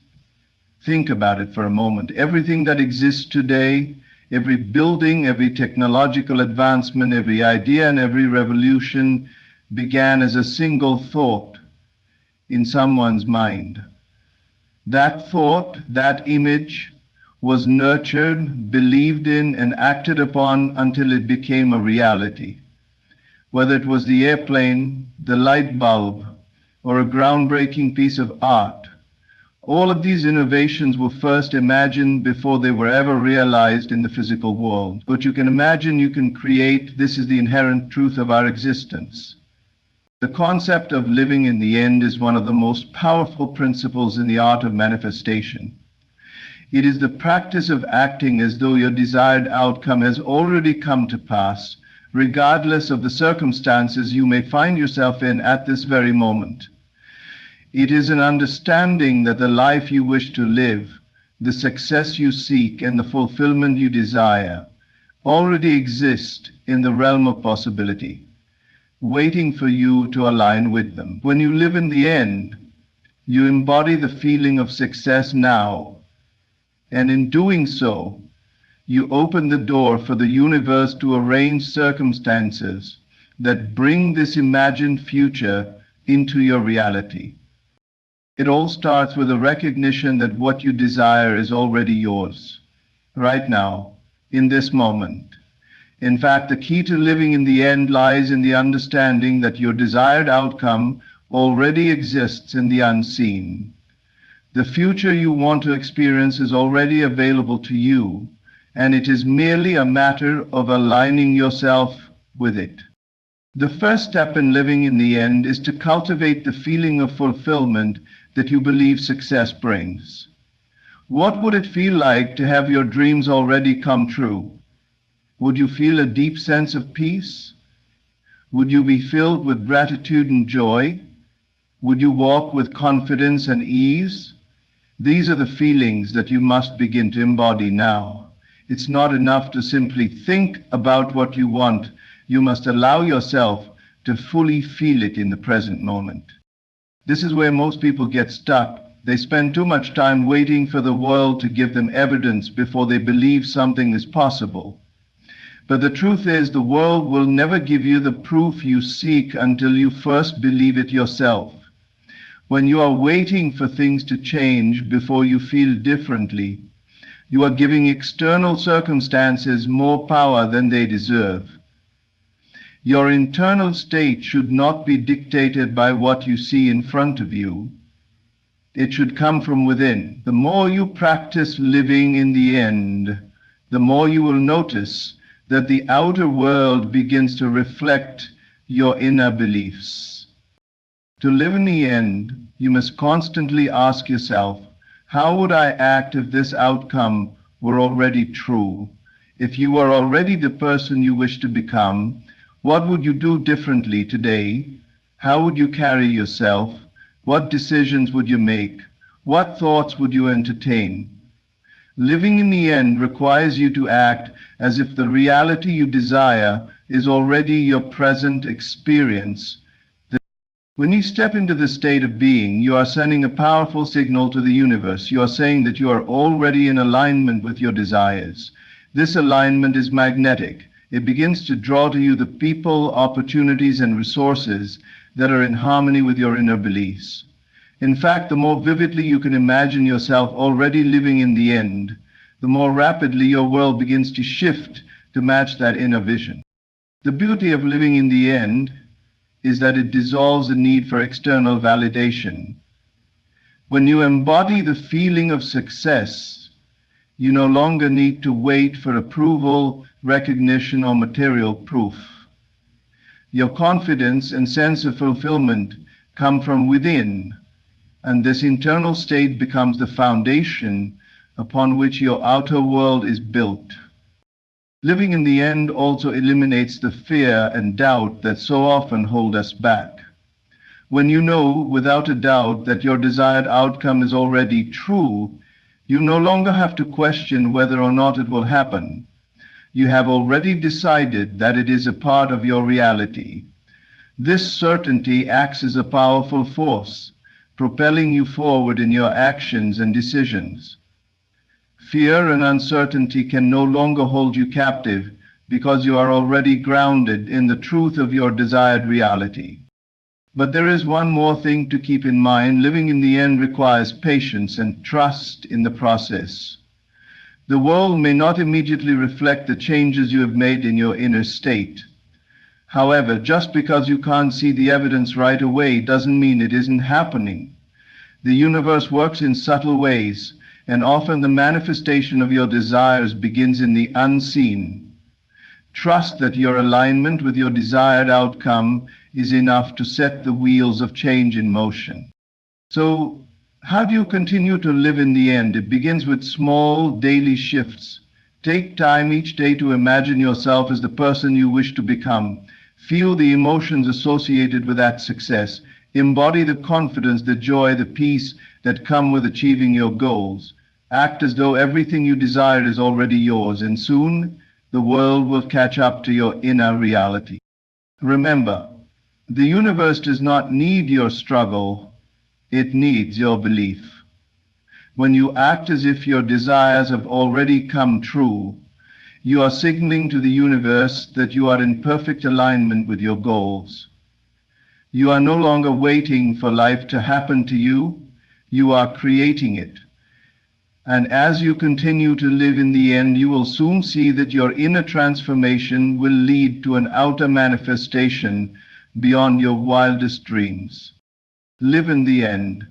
Think about it for a moment. Everything that exists today, every building, every technological advancement, every idea, and every revolution began as a single thought in someone's mind. That thought, that image, was nurtured, believed in, and acted upon until it became a reality. Whether it was the airplane, the light bulb, or a groundbreaking piece of art, all of these innovations were first imagined before they were ever realized in the physical world. But you can imagine, you can create. This is the inherent truth of our existence. The concept of living in the end is one of the most powerful principles in the art of manifestation. It is the practice of acting as though your desired outcome has already come to pass, regardless of the circumstances you may find yourself in at this very moment. It is an understanding that the life you wish to live, the success you seek, and the fulfillment you desire already exist in the realm of possibility, waiting for you to align with them. When you live in the end, you embody the feeling of success now, and in doing so, you open the door for the universe to arrange circumstances that bring this imagined future into your reality. It all starts with a recognition that what you desire is already yours, right now, in this moment. In fact, the key to living in the end lies in the understanding that your desired outcome already exists in the unseen. The future you want to experience is already available to you, and it is merely a matter of aligning yourself with it. The first step in living in the end is to cultivate the feeling of fulfillment that you believe success brings. What would it feel like to have your dreams already come true? Would you feel a deep sense of peace? Would you be filled with gratitude and joy? Would you walk with confidence and ease? These are the feelings that you must begin to embody now. It's not enough to simply think about what you want. You must allow yourself to fully feel it in the present moment. This is where most people get stuck. They spend too much time waiting for the world to give them evidence before they believe something is possible. But the truth is, the world will never give you the proof you seek until you first believe it yourself. When you are waiting for things to change before you feel differently, you are giving external circumstances more power than they deserve. Your internal state should not be dictated by what you see in front of you. It should come from within. The more you practice living in the end, the more you will notice that the outer world begins to reflect your inner beliefs. To live in the end, you must constantly ask yourself, how would I act if this outcome were already true? If you were already the person you wish to become, what would you do differently today? How would you carry yourself? What decisions would you make? What thoughts would you entertain? Living in the end requires you to act as if the reality you desire is already your present experience. When you step into the state of being, you are sending a powerful signal to the universe. You are saying that you are already in alignment with your desires. This alignment is magnetic. It begins to draw to you the people, opportunities, and resources that are in harmony with your inner beliefs. In fact, the more vividly you can imagine yourself already living in the end, the more rapidly your world begins to shift to match that inner vision. The beauty of living in the end is that it dissolves the need for external validation. When you embody the feeling of success, you no longer need to wait for approval, recognition, or material proof. Your confidence and sense of fulfillment come from within, and this internal state becomes the foundation upon which your outer world is built. Living in the end also eliminates the fear and doubt that so often hold us back. When you know without a doubt that your desired outcome is already true, you no longer have to question whether or not it will happen. You have already decided that it is a part of your reality. This certainty acts as a powerful force, propelling you forward in your actions and decisions. Fear and uncertainty can no longer hold you captive because you are already grounded in the truth of your desired reality. But there is one more thing to keep in mind. Living in the end requires patience and trust in the process. The world may not immediately reflect the changes you have made in your inner state. However, just because you can't see the evidence right away doesn't mean it isn't happening. The universe works in subtle ways, and often the manifestation of your desires begins in the unseen. Trust that your alignment with your desired outcome is enough to set the wheels of change in motion. So, how do you continue to live in the end? It begins with small daily shifts. Take time each day to imagine yourself as the person you wish to become. Feel the emotions associated with that success. Embody the confidence, the joy, the peace that come with achieving your goals. Act as though everything you desire is already yours, and soon the world will catch up to your inner reality. Remember, the universe does not need your struggle, it needs your belief. When you act as if your desires have already come true, you are signaling to the universe that you are in perfect alignment with your goals. You are no longer waiting for life to happen to you, you are creating it. And as you continue to live in the end, you will soon see that your inner transformation will lead to an outer manifestation beyond your wildest dreams. Live in the end.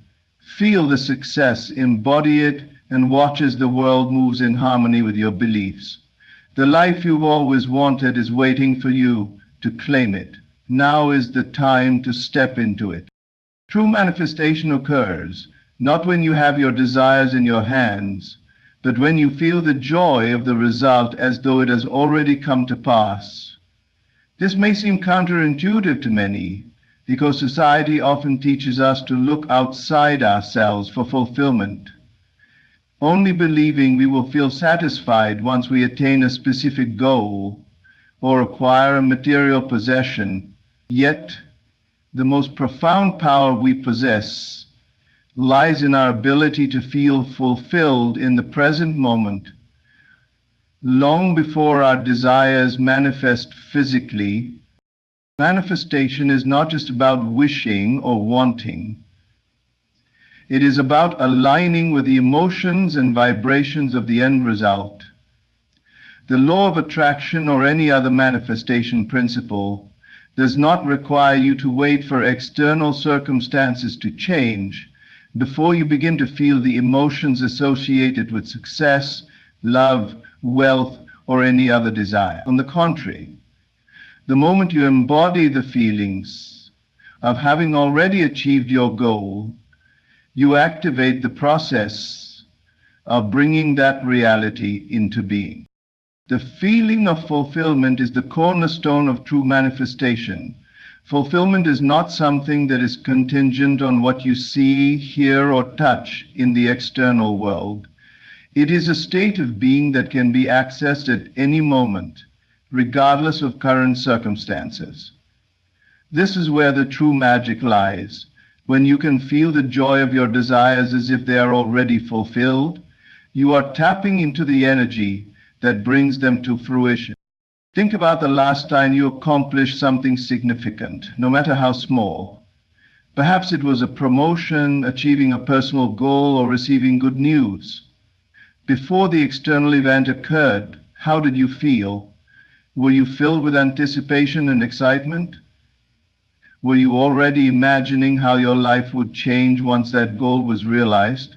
Feel the success, embody it, and watch as the world moves in harmony with your beliefs. The life you've always wanted is waiting for you to claim it. Now is the time to step into it. True manifestation occurs not when you have your desires in your hands, but when you feel the joy of the result as though it has already come to pass. This may seem counterintuitive to many, because society often teaches us to look outside ourselves for fulfillment. only believing we will feel satisfied once we attain a specific goal or acquire a material possession. Yet, the most profound power we possess lies in our ability to feel fulfilled in the present moment, long before our desires manifest physically. Manifestation is not just about wishing or wanting. It is about aligning with the emotions and vibrations of the end result. The law of attraction or any other manifestation principle does not require you to wait for external circumstances to change before you begin to feel the emotions associated with success, love, wealth, or any other desire. On the contrary, the moment you embody the feelings of having already achieved your goal, you activate the process of bringing that reality into being. The feeling of fulfillment is the cornerstone of true manifestation. Fulfillment is not something that is contingent on what you see, hear, or touch in the external world. It is a state of being that can be accessed at any moment, regardless of current circumstances. This is where the true magic lies, when you can feel the joy of your desires as if they are already fulfilled. You are tapping into the energy that brings them to fruition. Think about the last time you accomplished something significant, no matter how small. Perhaps it was a promotion, achieving a personal goal, or receiving good news. Before the external event occurred, how did you feel? Were you filled with anticipation and excitement? Were you already imagining how your life would change once that goal was realized?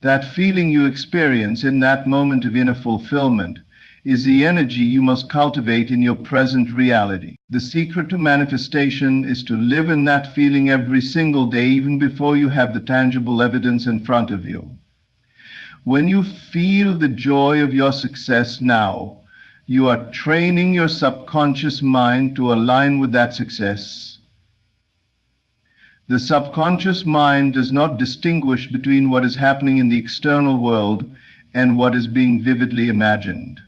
That feeling you experience in that moment of inner fulfillment is the energy you must cultivate in your present reality. The secret to manifestation is to live in that feeling every single day, even before you have the tangible evidence in front of you. When you feel the joy of your success now, you are training your subconscious mind to align with that success. The subconscious mind does not distinguish between what is happening in the external world and what is being vividly imagined.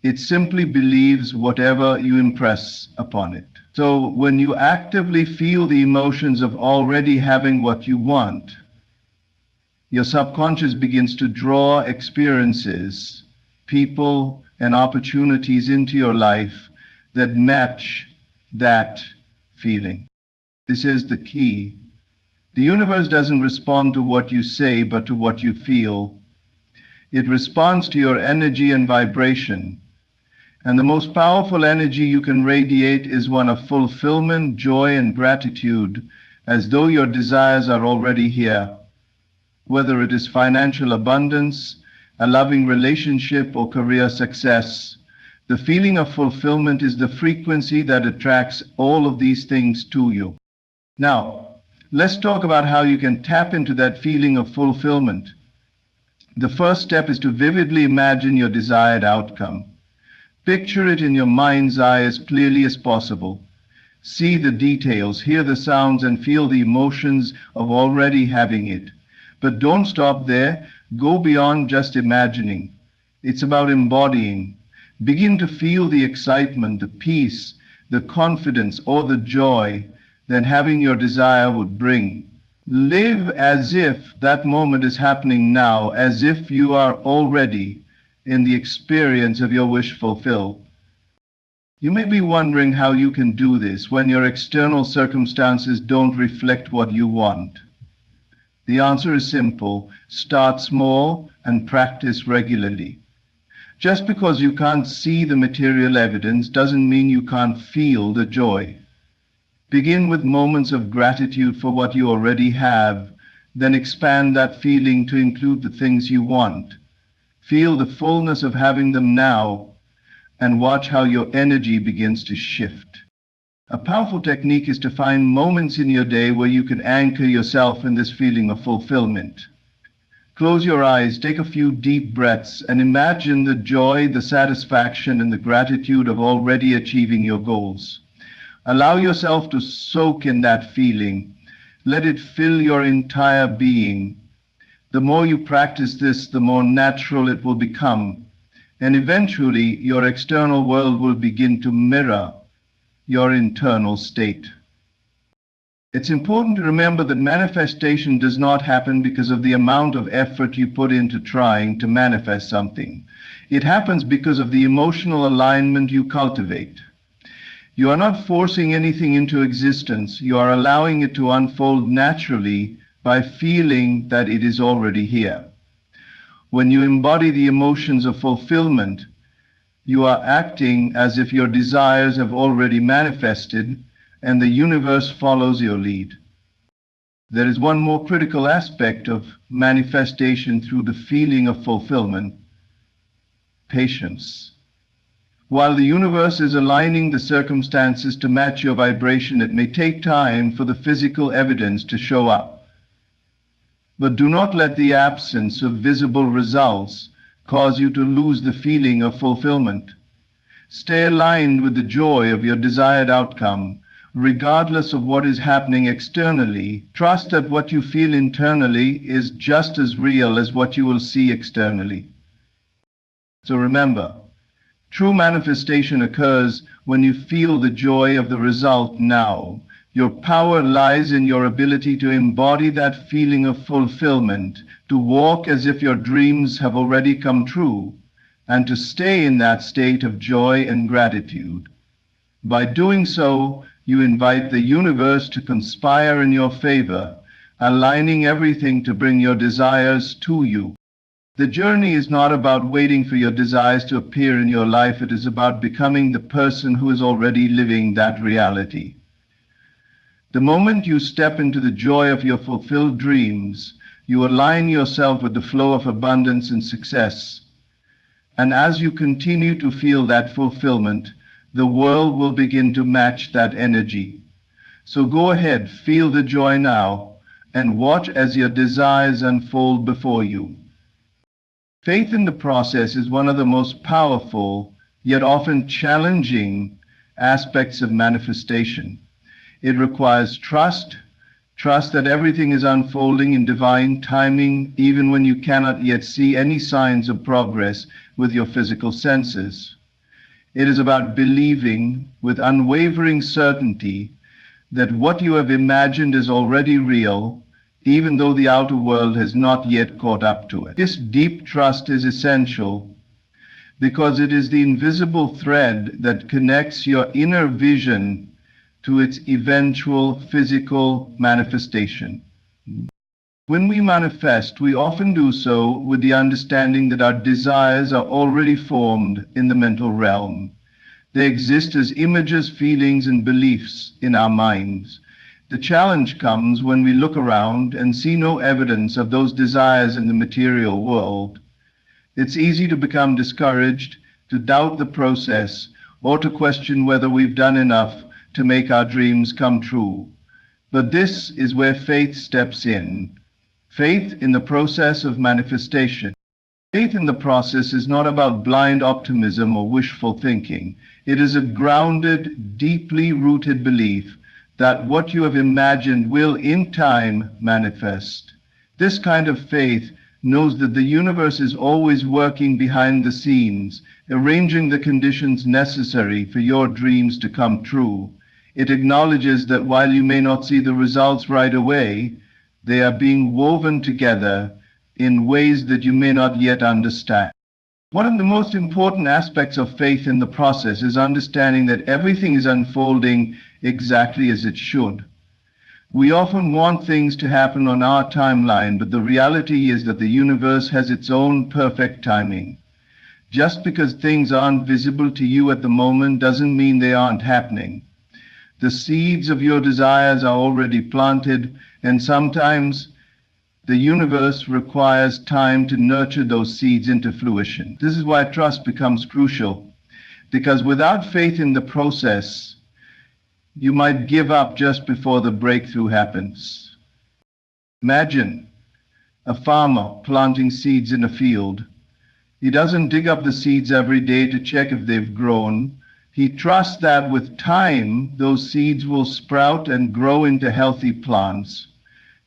It simply believes whatever you impress upon it. So when you actively feel the emotions of already having what you want, your subconscious begins to draw experiences, people, and opportunities into your life that match that feeling. This is the key. The universe doesn't respond to what you say, but to what you feel. It responds to your energy and vibration. And the most powerful energy you can radiate is one of fulfillment, joy, and gratitude, as though your desires are already here. Whether it is financial abundance, a loving relationship, or career success, the feeling of fulfillment is the frequency that attracts all of these things to you. Now, let's talk about how you can tap into that feeling of fulfillment. The first step is to vividly imagine your desired outcome. Picture it in your mind's eye as clearly as possible. See the details, hear the sounds, and feel the emotions of already having it. But don't stop there. Go beyond just imagining. It's about embodying. Begin to feel the excitement, the peace, the confidence, or the joy that having your desire would bring. Live as if that moment is happening now, as if you are already in the experience of your wish fulfilled. You may be wondering how you can do this when your external circumstances don't reflect what you want. The answer is simple. Start small and practice regularly. Just because you can't see the material evidence doesn't mean you can't feel the joy. Begin with moments of gratitude for what you already have, then expand that feeling to include the things you want. Feel the fullness of having them now, and watch how your energy begins to shift. A powerful technique is to find moments in your day where you can anchor yourself in this feeling of fulfillment. Close your eyes, take a few deep breaths, and imagine the joy, the satisfaction, and the gratitude of already achieving your goals. Allow yourself to soak in that feeling. Let it fill your entire being. The more you practice this, the more natural it will become. And eventually, your external world will begin to mirror your internal state. It's important to remember that manifestation does not happen because of the amount of effort you put into trying to manifest something. It happens because of the emotional alignment you cultivate. You are not forcing anything into existence. You are allowing it to unfold naturally by feeling that it is already here. When you embody the emotions of fulfillment, you are acting as if your desires have already manifested and the universe follows your lead. There is one more critical aspect of manifestation through the feeling of fulfillment: patience. While the universe is aligning the circumstances to match your vibration, it may take time for the physical evidence to show up. But do not let the absence of visible results cause you to lose the feeling of fulfillment. Stay aligned with the joy of your desired outcome, regardless of what is happening externally. Trust that what you feel internally is just as real as what you will see externally. So remember, true manifestation occurs when you feel the joy of the result now. Your power lies in your ability to embody that feeling of fulfillment, to walk as if your dreams have already come true, and to stay in that state of joy and gratitude. By doing so, you invite the universe to conspire in your favor, aligning everything to bring your desires to you. The journey is not about waiting for your desires to appear in your life. It is about becoming the person who is already living that reality. The moment you step into the joy of your fulfilled dreams, you align yourself with the flow of abundance and success. And as you continue to feel that fulfillment, the world will begin to match that energy. So go ahead, feel the joy now, and watch as your desires unfold before you. Faith in the process is one of the most powerful, yet often challenging aspects of manifestation. It requires trust that everything is unfolding in divine timing, even when you cannot yet see any signs of progress with your physical senses. It is about believing with unwavering certainty that what you have imagined is already real, even though the outer world has not yet caught up to it. This deep trust is essential because it is the invisible thread that connects your inner vision to its eventual physical manifestation. When we manifest, we often do so with the understanding that our desires are already formed in the mental realm. They exist as images, feelings, and beliefs in our minds. The challenge comes when we look around and see no evidence of those desires in the material world. It's easy to become discouraged, to doubt the process, or to question whether we've done enough to make our dreams come true. But this is where faith steps in. Faith in the process of manifestation. Faith in the process is not about blind optimism or wishful thinking. It is a grounded, deeply rooted belief that what you have imagined will in time manifest. This kind of faith knows that the universe is always working behind the scenes, arranging the conditions necessary for your dreams to come true. It acknowledges that while you may not see the results right away, they are being woven together in ways that you may not yet understand. One of the most important aspects of faith in the process is understanding that everything is unfolding exactly as it should. We often want things to happen on our timeline, but the reality is that the universe has its own perfect timing. Just because things aren't visible to you at the moment doesn't mean they aren't happening. The seeds of your desires are already planted, and sometimes the universe requires time to nurture those seeds into fruition. This is why trust becomes crucial, because without faith in the process, you might give up just before the breakthrough happens. Imagine a farmer planting seeds in a field. He doesn't dig up the seeds every day to check if they've grown. He trusts that with time, those seeds will sprout and grow into healthy plants.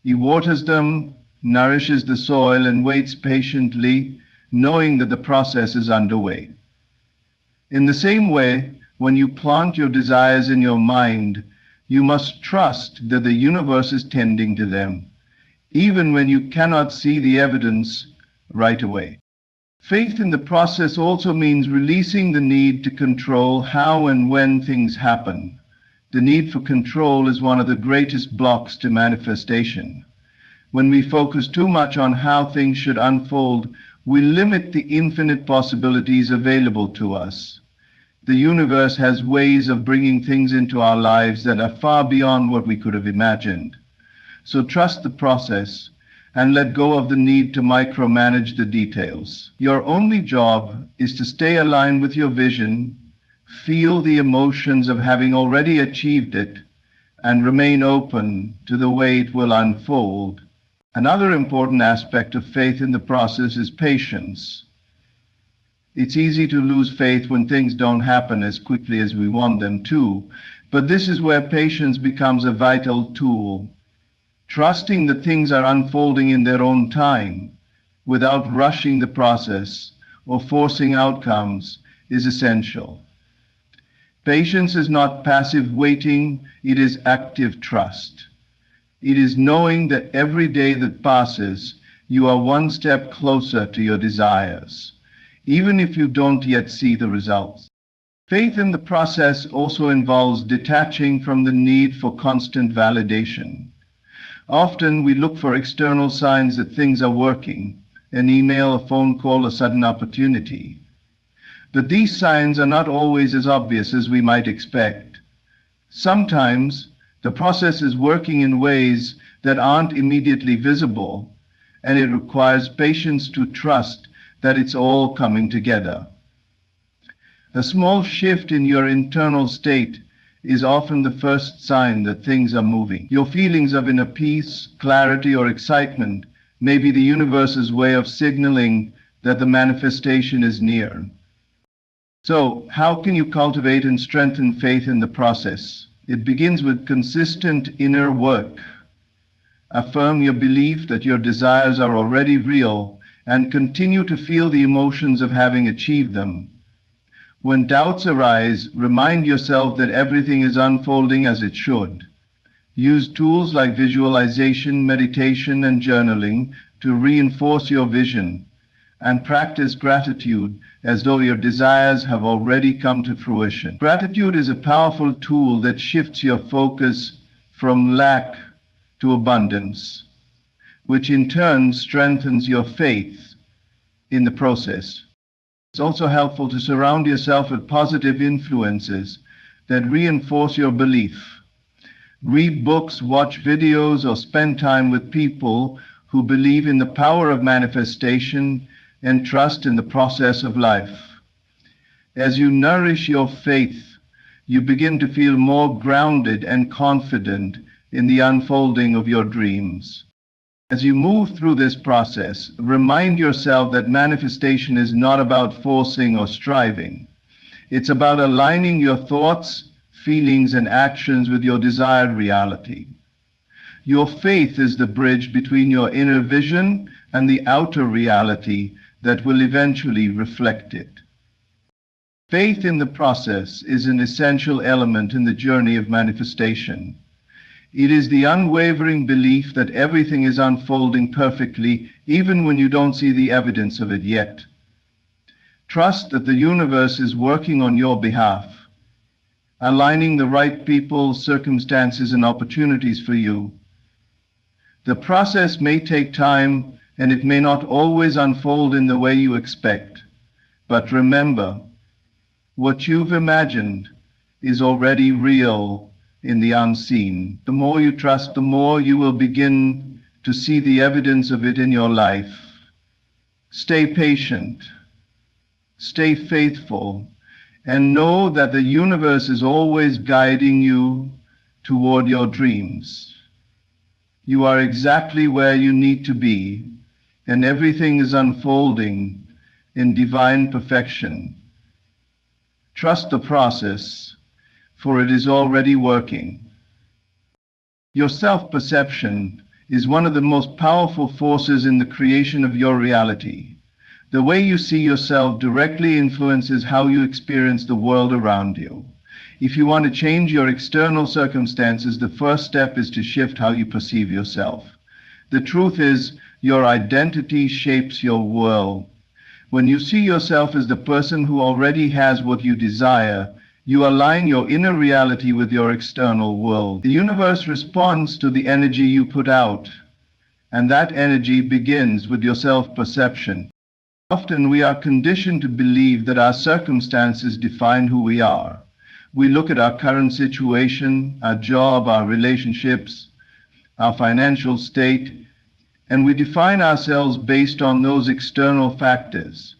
He waters them, nourishes the soil, and waits patiently, knowing that the process is underway. In the same way, when you plant your desires in your mind, you must trust that the universe is tending to them, even when you cannot see the evidence right away. Faith in the process also means releasing the need to control how and when things happen. The need for control is one of the greatest blocks to manifestation. When we focus too much on how things should unfold, we limit the infinite possibilities available to us. The universe has ways of bringing things into our lives that are far beyond what we could have imagined. So trust the process and let go of the need to micromanage the details. Your only job is to stay aligned with your vision, feel the emotions of having already achieved it, and remain open to the way it will unfold. Another important aspect of faith in the process is patience. It's easy to lose faith when things don't happen as quickly as we want them to, but this is where patience becomes a vital tool. Trusting that things are unfolding in their own time, without rushing the process or forcing outcomes, is essential. Patience is not passive waiting, it is active trust. It is knowing that every day that passes, you are one step closer to your desires, even if you don't yet see the results. Faith in the process also involves detaching from the need for constant validation. Often we look for external signs that things are working, an email, a phone call, a sudden opportunity. But these signs are not always as obvious as we might expect. Sometimes the process is working in ways that aren't immediately visible, and it requires patience to trust that it's all coming together. A small shift in your internal state is often the first sign that things are moving. Your feelings of inner peace, clarity, or excitement may be the universe's way of signaling that the manifestation is near. So, how can you cultivate and strengthen faith in the process? It begins with consistent inner work. Affirm your belief that your desires are already real and continue to feel the emotions of having achieved them. When doubts arise, remind yourself that everything is unfolding as it should. Use tools like visualization, meditation, and journaling to reinforce your vision, and practice gratitude as though your desires have already come to fruition. Gratitude is a powerful tool that shifts your focus from lack to abundance, which in turn strengthens your faith in the process. It's also helpful to surround yourself with positive influences that reinforce your belief. Read books, watch videos, or spend time with people who believe in the power of manifestation and trust in the process of life. As you nourish your faith, you begin to feel more grounded and confident in the unfolding of your dreams. As you move through this process, remind yourself that manifestation is not about forcing or striving. It's about aligning your thoughts, feelings, and actions with your desired reality. Your faith is the bridge between your inner vision and the outer reality that will eventually reflect it. Faith in the process is an essential element in the journey of manifestation. It is the unwavering belief that everything is unfolding perfectly, even when you don't see the evidence of it yet. Trust that the universe is working on your behalf, aligning the right people, circumstances, and opportunities for you. The process may take time, and it may not always unfold in the way you expect. But remember, what you've imagined is already real in the unseen. The more you trust, the more you will begin to see the evidence of it in your life. Stay patient, stay faithful, and know that the universe is always guiding you toward your dreams. You are exactly where you need to be, and everything is unfolding in divine perfection. Trust the process, for it is already working. Your self-perception is one of the most powerful forces in the creation of your reality. The way you see yourself directly influences how you experience the world around you. If you want to change your external circumstances, the first step is to shift how you perceive yourself. The truth is, your identity shapes your world. When you see yourself as the person who already has what you desire, you align your inner reality with your external world. The universe responds to the energy you put out, and that energy begins with your self-perception. Often we are conditioned to believe that our circumstances define who we are. We look at our current situation, our job, our relationships, our financial state, and we define ourselves based on those external factors.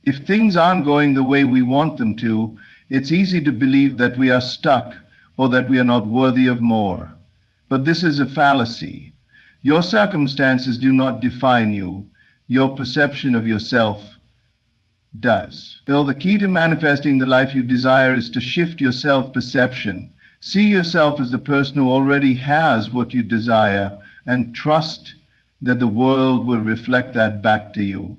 If things aren't going the way we want them to, it's easy to believe that we are stuck or that we are not worthy of more. But this is a fallacy. Your circumstances do not define you. Your perception of yourself does. Well, the key to manifesting the life you desire is to shift your self-perception. See yourself as the person who already has what you desire and trust that the world will reflect that back to you.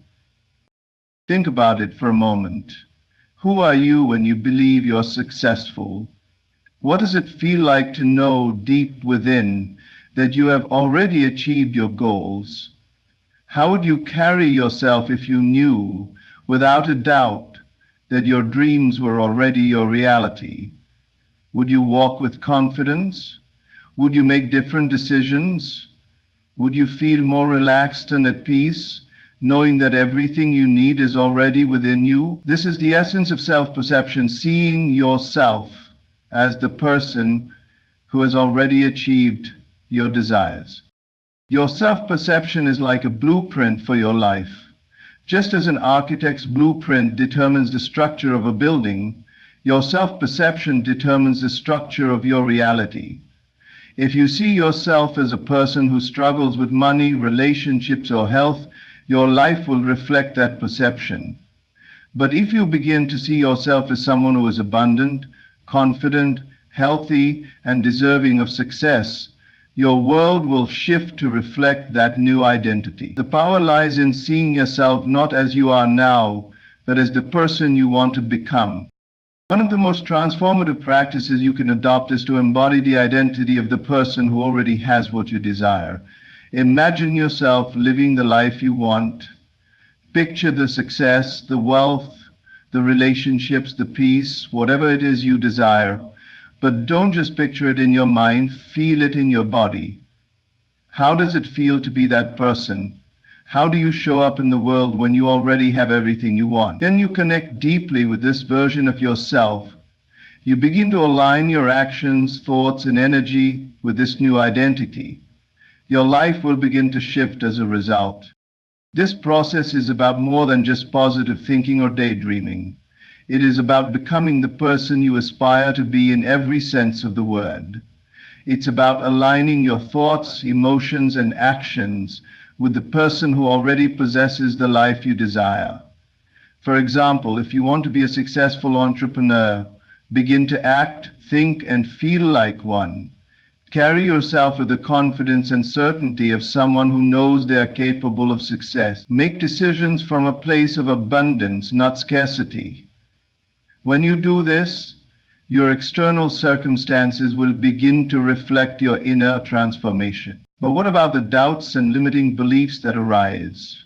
Think about it for a moment. Who are you when you believe you're successful? What does it feel like to know deep within that you have already achieved your goals? How would you carry yourself if you knew, without a doubt, that your dreams were already your reality? Would you walk with confidence? Would you make different decisions? Would you feel more relaxed and at peace, knowing that everything you need is already within you? This is the essence of self-perception, seeing yourself as the person who has already achieved your desires. Your self-perception is like a blueprint for your life. Just as an architect's blueprint determines the structure of a building, your self-perception determines the structure of your reality. If you see yourself as a person who struggles with money, relationships, or health, your life will reflect that perception. But if you begin to see yourself as someone who is abundant, confident, healthy, and deserving of success, your world will shift to reflect that new identity. The power lies in seeing yourself not as you are now, but as the person you want to become. One of the most transformative practices you can adopt is to embody the identity of the person who already has what you desire. Imagine yourself living the life you want. Picture the success, the wealth, the relationships, the peace, whatever it is you desire. But don't just picture it in your mind, feel it in your body. How does it feel to be that person? How do you show up in the world when you already have everything you want? Then you connect deeply with this version of yourself. You begin to align your actions, thoughts, and energy with this new identity. Your life will begin to shift as a result. This process is about more than just positive thinking or daydreaming. It is about becoming the person you aspire to be in every sense of the word. It's about aligning your thoughts, emotions, and actions with the person who already possesses the life you desire. For example, if you want to be a successful entrepreneur, begin to act, think, and feel like one. Carry yourself with the confidence and certainty of someone who knows they are capable of success. Make decisions from a place of abundance, not scarcity. When you do this, your external circumstances will begin to reflect your inner transformation. But what about the doubts and limiting beliefs that arise?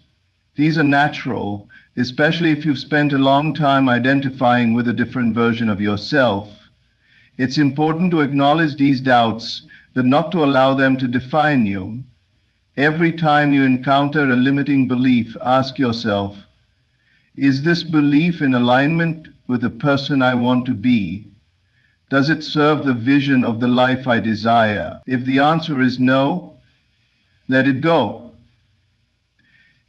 These are natural, especially if you've spent a long time identifying with a different version of yourself. It's important to acknowledge these doubts, but not to allow them to define you. Every time you encounter a limiting belief, ask yourself, is this belief in alignment with the person I want to be? Does it serve the vision of the life I desire? If the answer is no, let it go.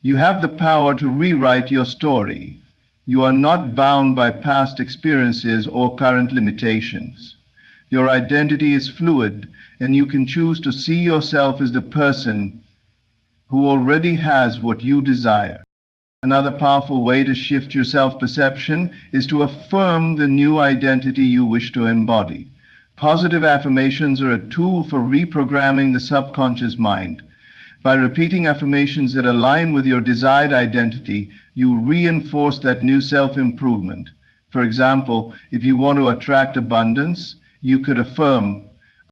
You have the power to rewrite your story. You are not bound by past experiences or current limitations. Your identity is fluid, and you can choose to see yourself as the person who already has what you desire. Another powerful way to shift your self-perception is to affirm the new identity you wish to embody. Positive affirmations are a tool for reprogramming the subconscious mind. By repeating affirmations that align with your desired identity, you reinforce that new self-improvement. For example, if you want to attract abundance, you could affirm,